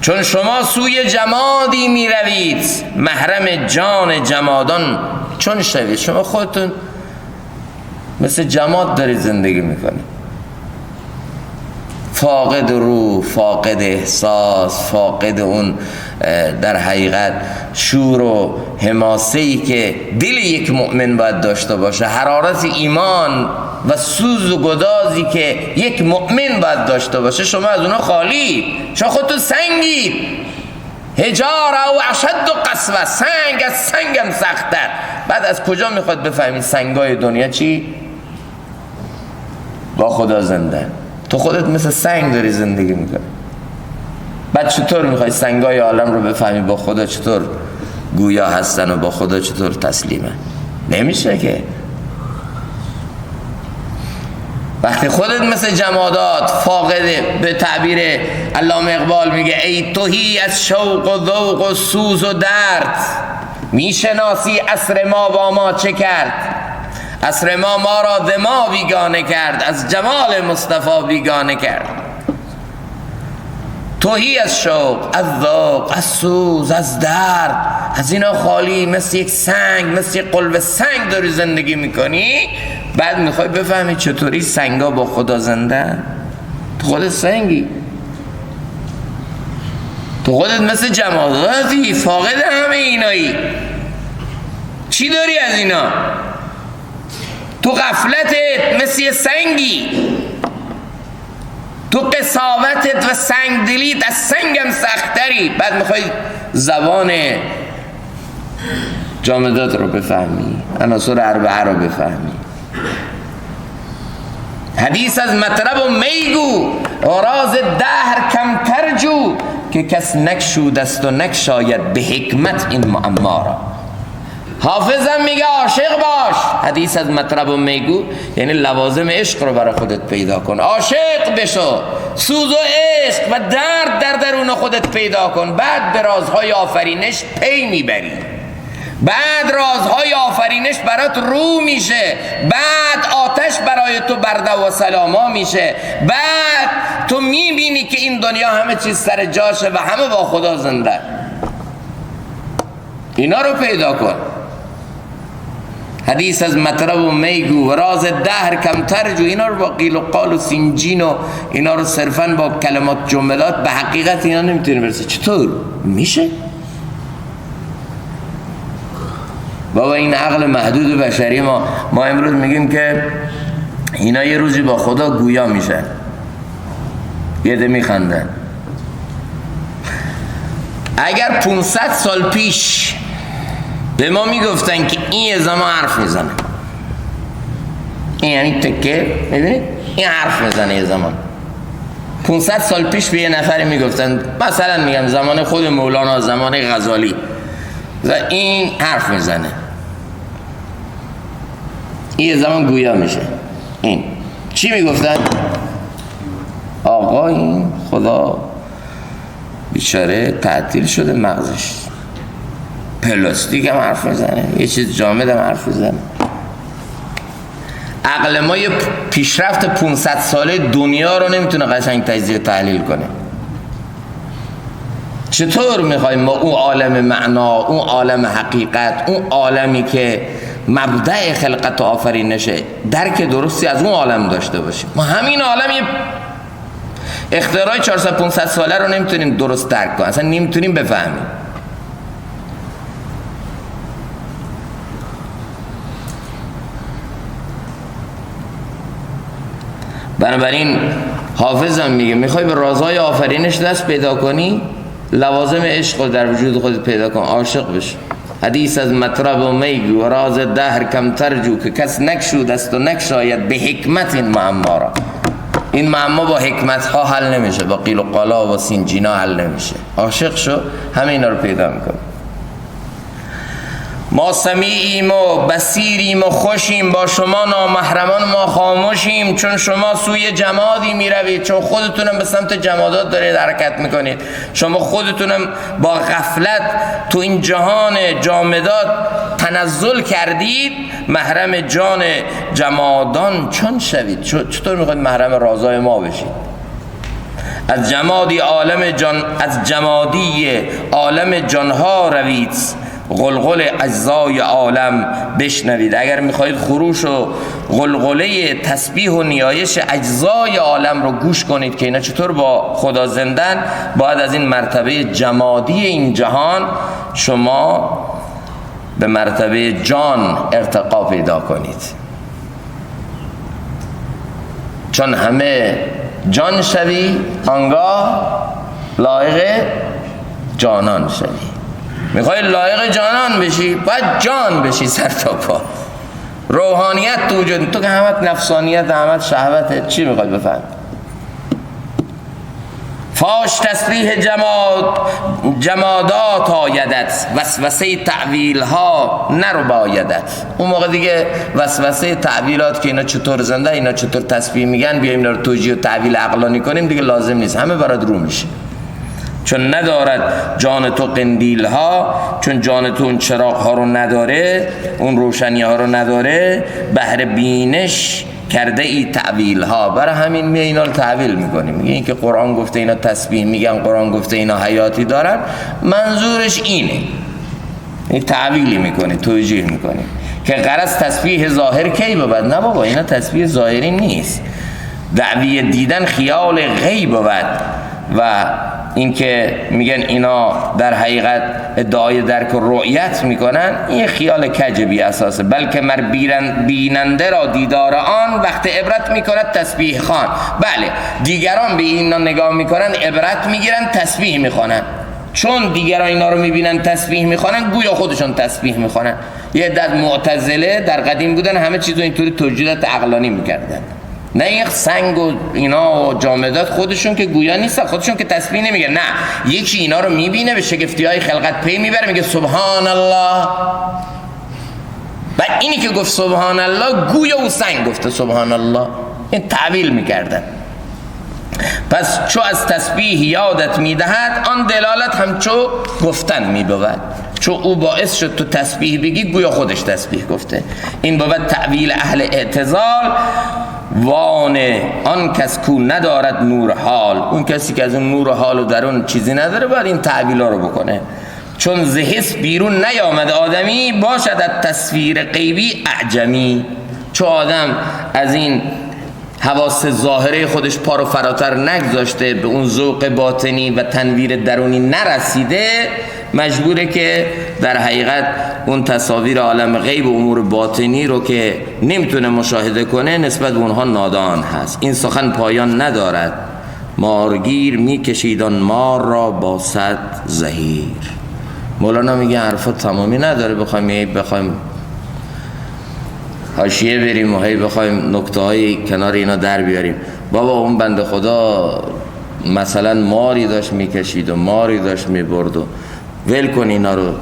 چون شما سوی جمادی می روید، محرم جان جمادان چون شوید. شما خودتون مثل جماد دارید زندگی میکنید، فاقد روح، فاقد احساس، فاقد اون در حقیقت شور و حماسه‌ای که دل یک مؤمن باید داشته باشه، حرارت ایمان و سوز و گدازی که یک مؤمن باید داشته باشه. شما از اونا خالی، شما خودتون سنگید. حجاره و اشد و قسوه، سنگ از سنگم سخت‌تر. بعد از کجا میخواد بفهمید سنگای دنیا چی؟ با خدا زنده. تو خودت مثل سنگ داری زندگی میکنی. بعد چطور میخوای سنگای عالم رو بفهمی با خدا چطور گویا هستن و با خدا چطور تسلیمن؟ نمیشه که. وقتی خودت مثل جمادات فاقده، به تعبیر علامه اقبال میگه ای تهی از شوق و ذوق و سوز و درد، میشناسی عصر ما با ما چه کرد؟ عصر ما را ز ما بیگانه کرد، از جمال مصطفی بیگانه کرد. تهی از شوق، از ذوق، از سوز، از درد، از اینا خالی، مثل یک سنگ، مثل یک قلب سنگ داری زندگی میکنی. بعد میخوای بفهمی چطوری سنگا با خدا زنده. تو خودت سنگی، تو خودت مثل جماداتی، فاقد همه اینایی. چی داری از اینا؟ تو غفلتت مثل سنگی، تو قساوتت و سنگ دلیت از سنگم سختری. بعد میخوای زبان جامدات رو بفهمی، عناصر اربعه رو بفهمی. حدیث از مطرب و میگو راز دهر کمتر جو که کس نکشودست و نکشاید به حکمت این معما را. حافظم میگه عاشق باش. حدیث از مطرب و میگو یعنی لوازم عشق رو برای خودت پیدا کن، عاشق بشو، سوز و عشق و درد در درون خودت پیدا کن، بعد به رازهای آفرینش پی میبری، بعد رازهای آفرینش برات رو میشه، بعد آتش برای تو برده و سلاما میشه، بعد تو میبینی که این دنیا همه چیز سر جاشه و همه با خدا زنده. اینا رو پیدا کن. حدیث از مطرب و میگو و راز دهر کمتر جو. اینا رو با قیل و قال و سینجین و اینا رو صرفا با کلمات جملات به حقیقت اینا نمیتونی برسی. چطور میشه؟ بابا این عقل محدود بشری ما امروز میگیم که اینا یه روزی با خدا گویا میشن، یه ده میخندن. اگر 500 سال پیش به ما میگفتن که این یه زمان حرف میزنه، این یعنی تکه، میبینید این حرف میزنه یه زمان. 500 سال پیش به یه نفری میگفتن، مثلا میگم زمان خود مولانا، زمان غزالی، این حرف میزنه، این یه زمان گویا میشه. این چی میگفتن؟ آقا این خدا بیچاره تعطیل شده، مغزش پلاستیک هم حرف میزنه، یه چیز جامد هم حرف میزنه. عقل ما یه پیشرفت 500 ساله دنیا رو نمیتونه قشنگ تجزیه تحلیل کنه. چطور میخوایم ما اون عالم معنا، اون عالم حقیقت، اون عالمی که مبدأ خلقت و آفرینشه، درک درستی از اون عالم داشته باشیم؟ ما همین عالم یه اختراع 400-500 ساله رو نمیتونیم درست درک کنیم، اصلا نمیتونیم بفهمیم. بنابراین حافظم میگه میخوای به رازهای آفرینش دست پیدا کنی، لوازم عشق رو در وجود خودت پیدا کن، عاشق بش. حدیث از مطرب و میگو و راز دهر کمتر جو که کس نکشود است و نکشاید به حکمت این معما را. این معما با حکمت ها حل نمیشه، با قیل و قالا و سینجینا حل نمیشه. عاشق شو، همه اینا رو پیدا میکن. ما سمیعیم و بصیریم و خوشیم، با شما نامحرمان ما خاموشیم، چون شما سوی جمادی میروید، چون خودتونم به سمت جمادات دارید حرکت میکنید، شما خودتونم با غفلت تو این جهان جامدات تنزل کردید، محرم جان جمادان چون شوید. چطور میخواید محرم رازای ما بشید؟ از جمادی عالم جانها روید، غلغل اجزای عالم بشنوید. اگر میخواهید خروش و غلغله تسبیح و نیایش اجزای عالم رو گوش کنید که اینا چطور با خدا زندن، باید از این مرتبه جمادی این جهان شما به مرتبه جان ارتقا پیدا کنید. چون همه جان شوی آنگاه لایق جانان شوی. میخوای لایق جانان بشی، باید جان بشی سر تا پا. روحانیت تو وجود تو که همت نفسانیت، همت شهوت، چی میخوای بفهم؟ فاش تصریح جمادات آیدت، وسوسه تعویل ها نرو بایدت. اون موقع دیگه وسوسه تعویلات که اینا چطور زنده، اینا چطور تسبیح میگن، بیایم اینا رو توجیه و تعویل عقلانی کنیم، دیگه لازم نیست، همه برات رو میشه. چون ندارد جان تو قندیل ها، چون جان تو اون چراغ ها رو نداره، اون روشنی ها رو نداره، بهر بینش کرده ای تعویل ها. برای همین می اینا رو تعویل میکنیم، میگه این که قرآن گفته اینا تسبیح میگن، قرآن گفته اینا حیاتی دارن، منظورش اینه. این تعویلی میکنه، توجیه میکنه که غرض تسبیح ظاهر کی بود. نه بابا، اینا تسبیح ظاهری نیست، دعوی دیدن خیال غیب بود. و اینکه میگن اینا در حقیقت ادعای درک و رؤیت میکنن، این خیال کجبی اساسه، بلکه مر بیننده را دیدار آن وقت عبرت میکند تسبیح خوان. بله، دیگران به اینا نگاه میکنن، عبرت میگیرن، تسبیح میخوانن. چون دیگران اینا رو میبینن تسبیح میخوانن، گویا خودشون تسبیح میخوانن. یه عده معتزله در قدیم بودن، همه چیزو اینطوری توجیهات عقلانی میکردن. نه این سنگ و اینا و جامدات خودشون که گویا نیستن، خودشون که تسبیح نمیگن، نه یکی اینا رو میبینه به شگفتی های خلقت پی میبره میگه سبحان الله، و اینی که گفت سبحان الله گویا او سنگ گفته سبحان الله. این تعویل میکردن. پس چو از تسبیح یادت میدهد آن دلالت همچو گفتن میبود، چو او باعث شد تو تسبیح بگی گویا خودش تسبیح گفته. این بود تعویل اهل اعتزال. وان آن کس کو ندارد نور حال، اون کسی که از اون نور حال و درون چیزی نداره باید این تعویل ها رو بکنه. چون زهس بیرون نیامد آدمی باشد از تصویر غیبی اعجمی. چون آدم از این حواس ظاهره خودش پارو فراتر نگذاشته، به اون ذوق باطنی و تنویر درونی نرسیده، مجبوره که در حقیقت اون تصاویر عالم غیب و امور باطنی رو که نمیتونه مشاهده کنه نسبت به اونها نادان هست. این سخن پایان ندارد، مارگیر میکشیدان مار را با صد زحیر. مولانا میگه حرفا تمامی نداره، بخوایم حاشیه بریم و هی بخوایم نکته های کنار اینا در بیاریم. بابا اون بنده خدا مثلا ماری داشت میکشید و ماری داشت میبرد و ول کن اینا رو،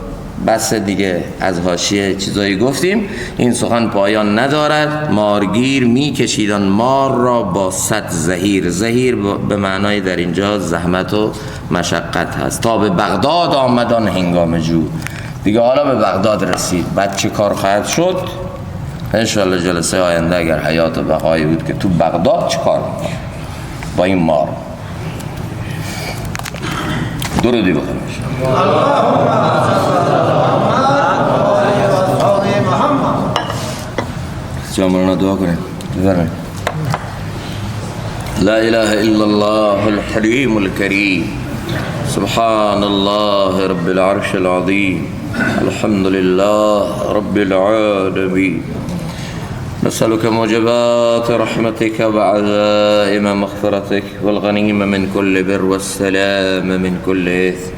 بس دیگه از حاشیه چیزایی گفتیم. این سخن پایان ندارد، مارگیر میکشیدان مار را با صد زحیر. زحیر به معنای در اینجا زحمت و مشقت هست. تا به بغداد آمدان هنگام جو، دیگه حالا به بغداد رسید، بعد چه کار خواهد شد انشاءالله جلسه آینده اگر حیات و بقایی بود که تو بغداد چه کار میکنه با این مار. درودی بخونیم. جامعنا دعا کنیم. بفرمایید. لا اله الا الله الحلیم الكریم، سبحان الله رب العرش العظیم، الحمد لله رب العالمين. نسألك موجبات رحمتك وعزائم مغفرتك والغنيم من كل بر والسلام من كل إثم.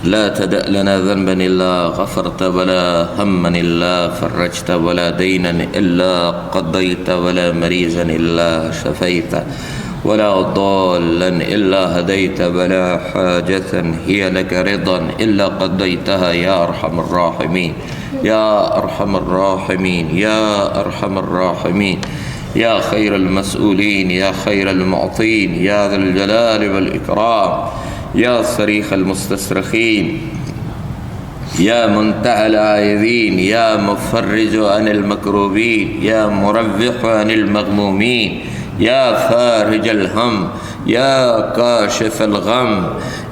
لا تدع لنا ذنبا إلا غفرت، ولا هما إلا فرجت، ولا دينا إلا قضيت، ولا مريضا إلا شفيت، ولا ضالا إلا هديت، ولا حاجة هي لك رضا إلا قضيتها يا أرحم الراحمين، يا أرحم الراحمين، يا أرحم الراحمين، يا خير المسؤولين، يا خير المعطين، يا ذا الجلال والإكرام، يا صريخ المستصرخين، يا منتهى العائذين، يا مفرج عن المكروبين، يا مرفع عن المغمومين، يا فارج الهم، يا كاشف الغم،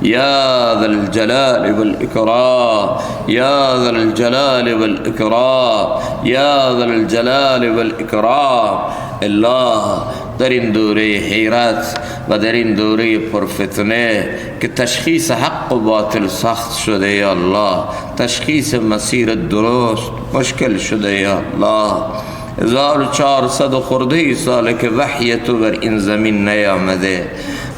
يا ذا الجلال والإكرام، يا ذا الجلال والإكرام، يا ذا الجلال والإكرام. الله در این دوره حیرت و در این دوره پرفتنه که تشخیص حق و باطل سخت شده یا الله، تشخیص مسیر درست مشکل شده یا الله، 1400 خورده ساله که وحی تو بر این زمین نیامده،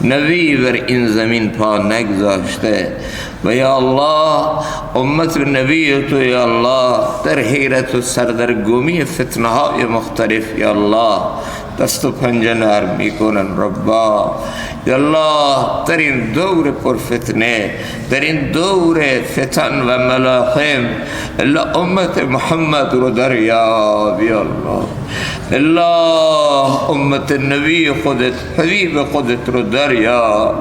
نبی بر این زمین پا نگذاشته، و یا الله امت نبی تو یا الله در حیرت و سردرگمی فتنه های مختلف یا الله دست و پنجه نرم میکنن ربا. یا الله در این دور پرفتنه، در این دور فتن و ملاحم الا امت محمد رو دریاب یا الله. الله امت نبی خودت حبیب خودت رو دریاب.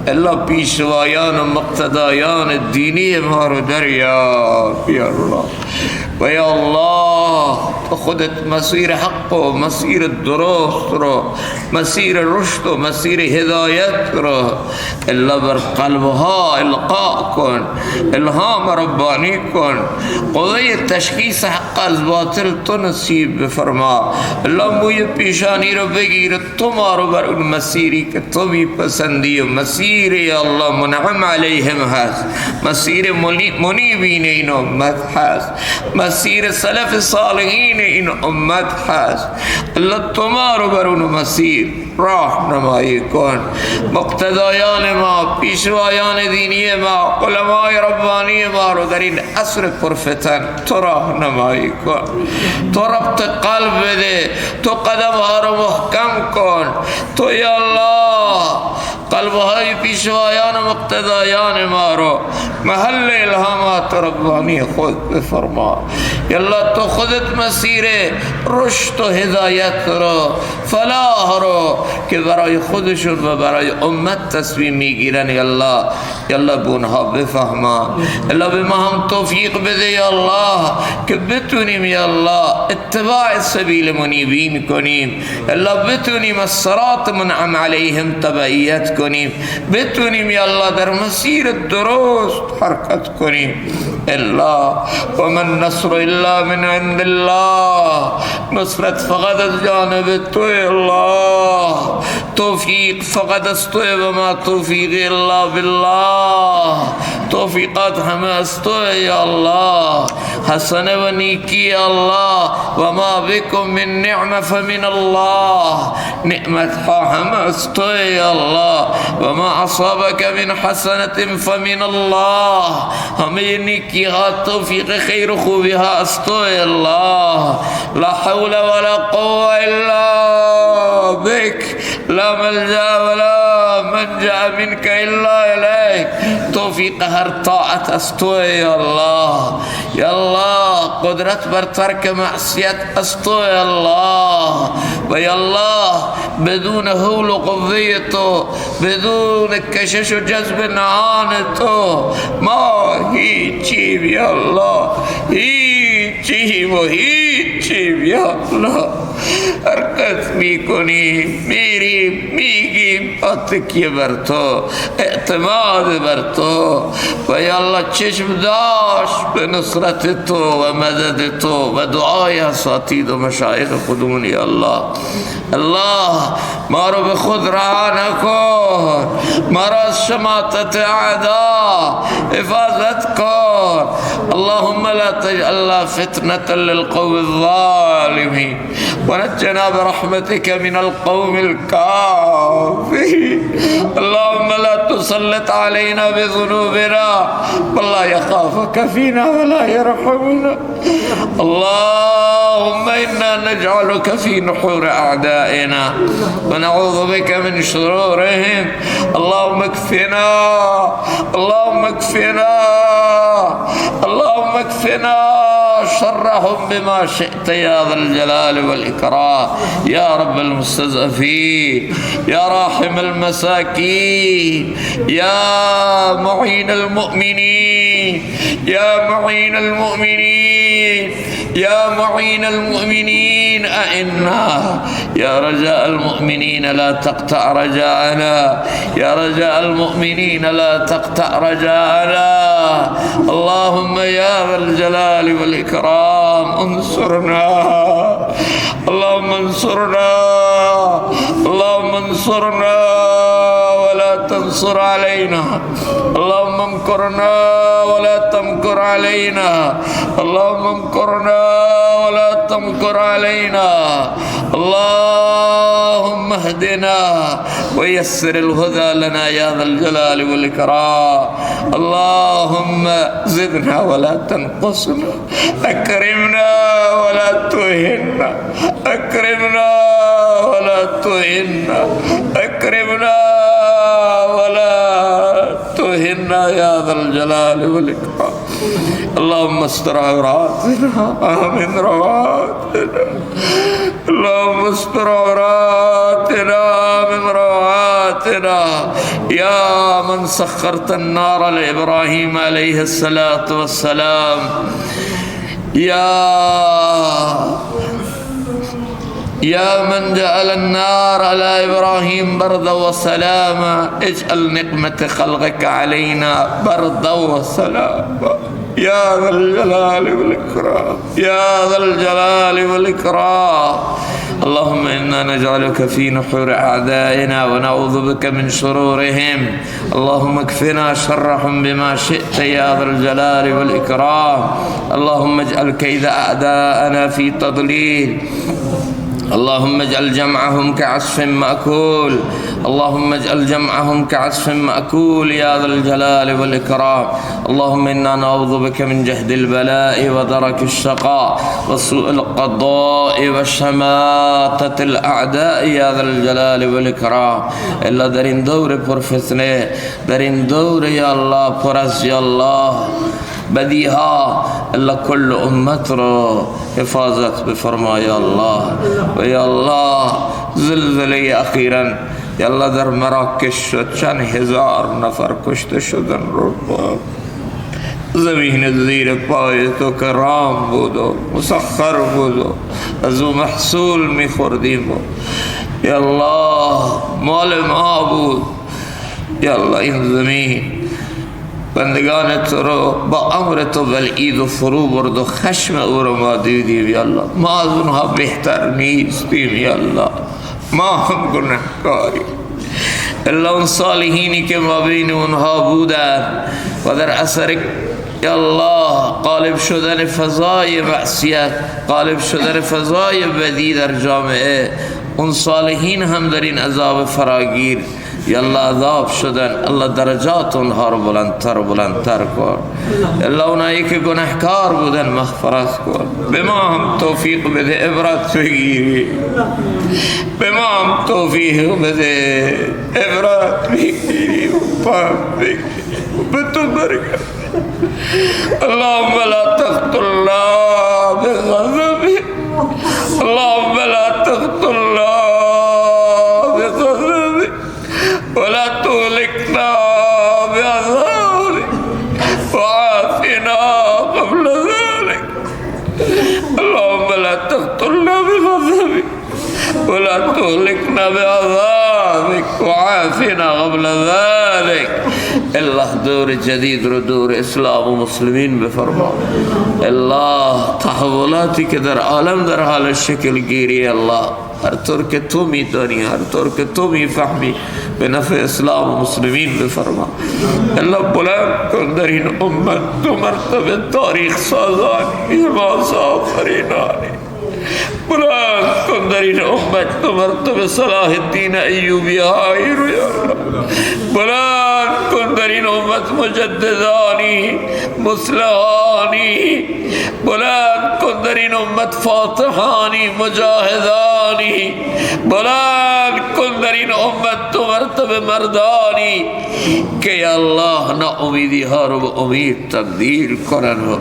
الله پیشوایان و مقتدایان دینی ما رو دریاب یا الله. و یا الله تو خودت مسیر حق و مسیر درست رو، مسیر رشد و مسیر هدایت رو الله بر قلبها القا کن، الهام ربانی کن، قوه تشخیص حق از باطل تو نصیب بفرما. الله موی پیشانی رو بگیر، تو ما رو بر اون مسیری که تو میپسندی و مسیر یا الله منعم علیهم هست، مسیر منیبین این امت هست، مسیر سلف صالحین این امت هست. الله تو ما رو بر اون مسیر راهنمایی کن. مقتدایان ما، پیشوایان دینی ما، علمای ربانی ما رو در این عصر پرفتن تو راهنمایی کن. تو ربط قلب بده، تو قدمها رو محکم کن. تو یا الله قلبهای پیشوایان و مقتدایان ما رو محل الهامات ربانی خود بفرما. یا الله تو خودت مسیر رشد و هدایت رو، فلاح رو که برای خودشون و برای امت تصمیم میگیرن یا الله به اونها بفهما. الله به ما هم توفیق بده یا الله که بتونیم یا الله اتباع سبیل منیبین کنیم. الله بتونیم از صراط منعم علیهم تبعیت کنیم. بتونیم یا الله در مسیر درست حرکت کنیم. الله و من نصر الا من عند الله. نصرت فقط از جانب تو الله. توفیق فقط از تو و ما توفیق الا بالله. توفیقات همه از تو یا الله. حسنه و نیکی الله. و ما بكم من نعمه فمن الله. نعمت ها همه از تو یا الله. و ما اصابك من حسنه فمن الله. همه نیکی ها توفیق خیر و خوبی ها از تو یا الله. لا حول ولا قوه الا بك. لا ملجا ولا منجا منك الا اليك. توفیق هر طاعت از تو یا الله. یا الله قدرت بر ترک معصیت از تو یا الله. و یا الله بدون حول و قوه تو، بدون کشش و جذب نهان تو ما هیچیم یا الله. هیچیم و هیچیم یا الله. حرکت میکنیم، میریم، میگیم تکیه بر تو، اعتماد بر تو. و یا الله چشم داشت به نصرت تو و مدد تو و دعای اساتید و مشایخ خودمون یا الله. الله ما رو به خود رها نکن. ما را از شماتت اعدا حفاظت کن. اللهم لا تجعلنا فتنة للقوم الظالمين ونجنا برحمتك من القوم الكافرين. اللهم لا تسلط علينا بذنوبنا والله يخافك فينا ولا يرحمنا. اللهم إنا نجعلك في نحور أعدائنا ونعوذ بك من شرورهم. اللهم اكفنا، اللهم اكفنا، اللهم اكفنا شرهم بما شئت يا ذا الجلال والإكرام. يا رب المستضعفين، يا راحم المساكين، يا معين المؤمنين، يا معين المؤمنين، يا معين المؤمنين أئنا. يا رجاء المؤمنين لا تقطع رجاءنا. يا رجاء المؤمنين لا تقطع رجاءنا. اللهم يا ذا الجلال والإكرام انصرنا. اللهم انصرنا، اللهم انصرنا ولا تنصر علينا. اللهم امكرنا ولا تمكر علينا. اللهم امكرنا ولا تمكر علينا. اللهم اهدنا ويسر الهدى لنا يا ذا الجلال والإكرام. اللهم زدنا ولا تنقصنا. أكرمنا ولا تهنا. أكرمنا ولا تهنا. أكرمنا ولا تهنا يا ذا الجلال والإكرام. اللهم استر عوراتنا آمن رواتنا. اللهم استر عوراتنا آمن رواتنا. يا من سخرت النار لإبراهيم عليه الصلاة والسلام. يا من جعل النار على إبراهيم بردا وسلاما، اجعل نقمة خلقك علينا بردا وسلاما يا ذا الجلال والإكرام. يا ذا الجلال والإكرام. اللهم إنا نجعلك في نحور أعدائنا ونعوذ بك من شرورهم. اللهم اكفنا شرهم بما شئت يا ذا الجلال والإكرام. اللهم اجعل كيد أعداءنا في تضليل اللهم اجعل جمعهم كعصف مأكول اللهم اجعل جمعهم كعصف مأكول يا ذا الجلال والإكرام اللهم إنا نعوذ بك من جهد البلاء ودرك الشقاء وسوء القضاء وشماتة الأعداء يا ذا الجلال والإكرام إلا در این دور پر فتنه در این دور یا الله پر از یا الله بدیها الا کل امت را حفاظت بفرما یا الله و یا الله زلزله اخیرا یا الله در مراکش شد چند هزار نفر کشته شدن رو زمین زیر پای تو کرام بود و مسخر بود و از او محصول میخوردیم یا الله مال ما بود یا الله این زمین بندگان تو رو با امر تو بلعید و فرو برد و خشم او رو ما دیدیم یا الله ما از اونها بهتر نیستیم یا الله ما هم گناهکاریم الا اون صالحینی که ما بین اونها بودن و در اثر یا الله غالب شدن فضای معصیت غالب شدن فضای بدی در جامعه اون صالحین هم در این عذاب فراگیر یا الله عذاب شدن الله درجات اونها رو بلندتر کن الله اونایی که گناهکار بودن مغفرت کن به ما هم توفیق بده عبرت بگیری به ما هم توفیق بده عبرت بگیری و فهم بگیری و به تو برگرد اللهم لا تقتلنا بغضبك اللهم لا تقتلنا بغضبك ولا تهلكنا بعذابك وعافنا قبل ذلك اللهم لا تقتلنا بغضبك ولا تهلكنا بعذابك وعافنا قبل ذلك الله دور جدید رو دور اسلام و مسلمین بفرما الله تحولاتی که در عالم در حال شکل گیری الله هر طور که تو میدانی هر طور که تو میفهمی به نفع اسلام و مسلمین بفرما الله بلند کن در این امت تو مرتبه تاریخ سازانی حماس آفرینانی بلند کن در این امت تو مرتبه صلاح الدین ایوبی هایی رو یا الله بلند کن در این امت مجددانی مصلحانی بلند کن در این امت فاتحانی مجاهدانی بلند کن در این امت تو مرتبه مردانی که یا الله ناامیدی ها رو به امید تبدیل کنن و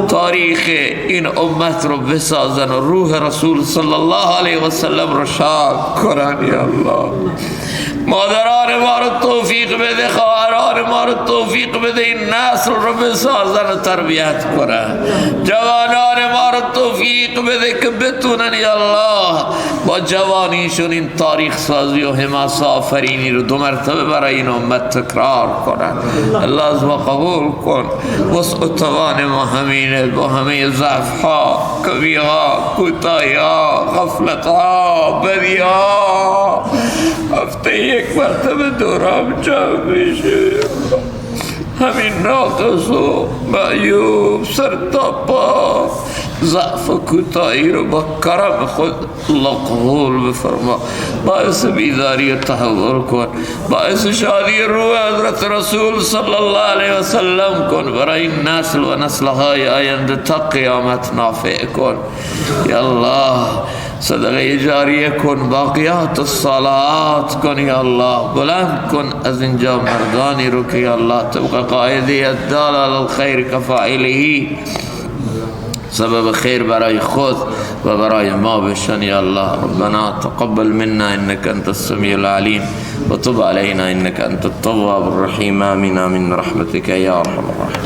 تاریخ این امت رو بسازن و روح رسول صلی الله علیه و سلم رو شاد کنن یا الله مادران ما رو توفیق بده خواهران ما رو توفیق بده این نسل رو بسازن و تربیت کنن جوانان ما رو توفیق بده که بتونن یا الله با جوانیشون این تاریخ سازی و حماس آفرینی رو دو مرتبه برای این امت تکرار کنن الله از ما قبول کن وسع توان ما همینه با همه ضعف ها کمی ها کوتاهی ها غفلت ها بدی ها هفته یک مرتبه دورم جمع میشه همین ناقص و معیوب سر تا پا ضعف و کوتاهی رو با کرم خود الله قبول بفرما باعث بیداری و تحول کن باعث شادی روح حضرت رسول صلی الله علیه و سلم کن برای این نسل و نسلهای آینده تا قیامت نافع کن یا الله صدقه جاریه کن باقیات الصالحات کن یا الله بلند کن از اینجا مردانی رو که یا الله طبق قاعده الدال علی الخیر کفاعله سبب خیر برای خود و برای ما بشن یا الله ربنا تقبل منا انك انت السميع العليم وتب علينا انك انت التواب الرحيم آمين آمين رحمتك يا ارحم الراحمين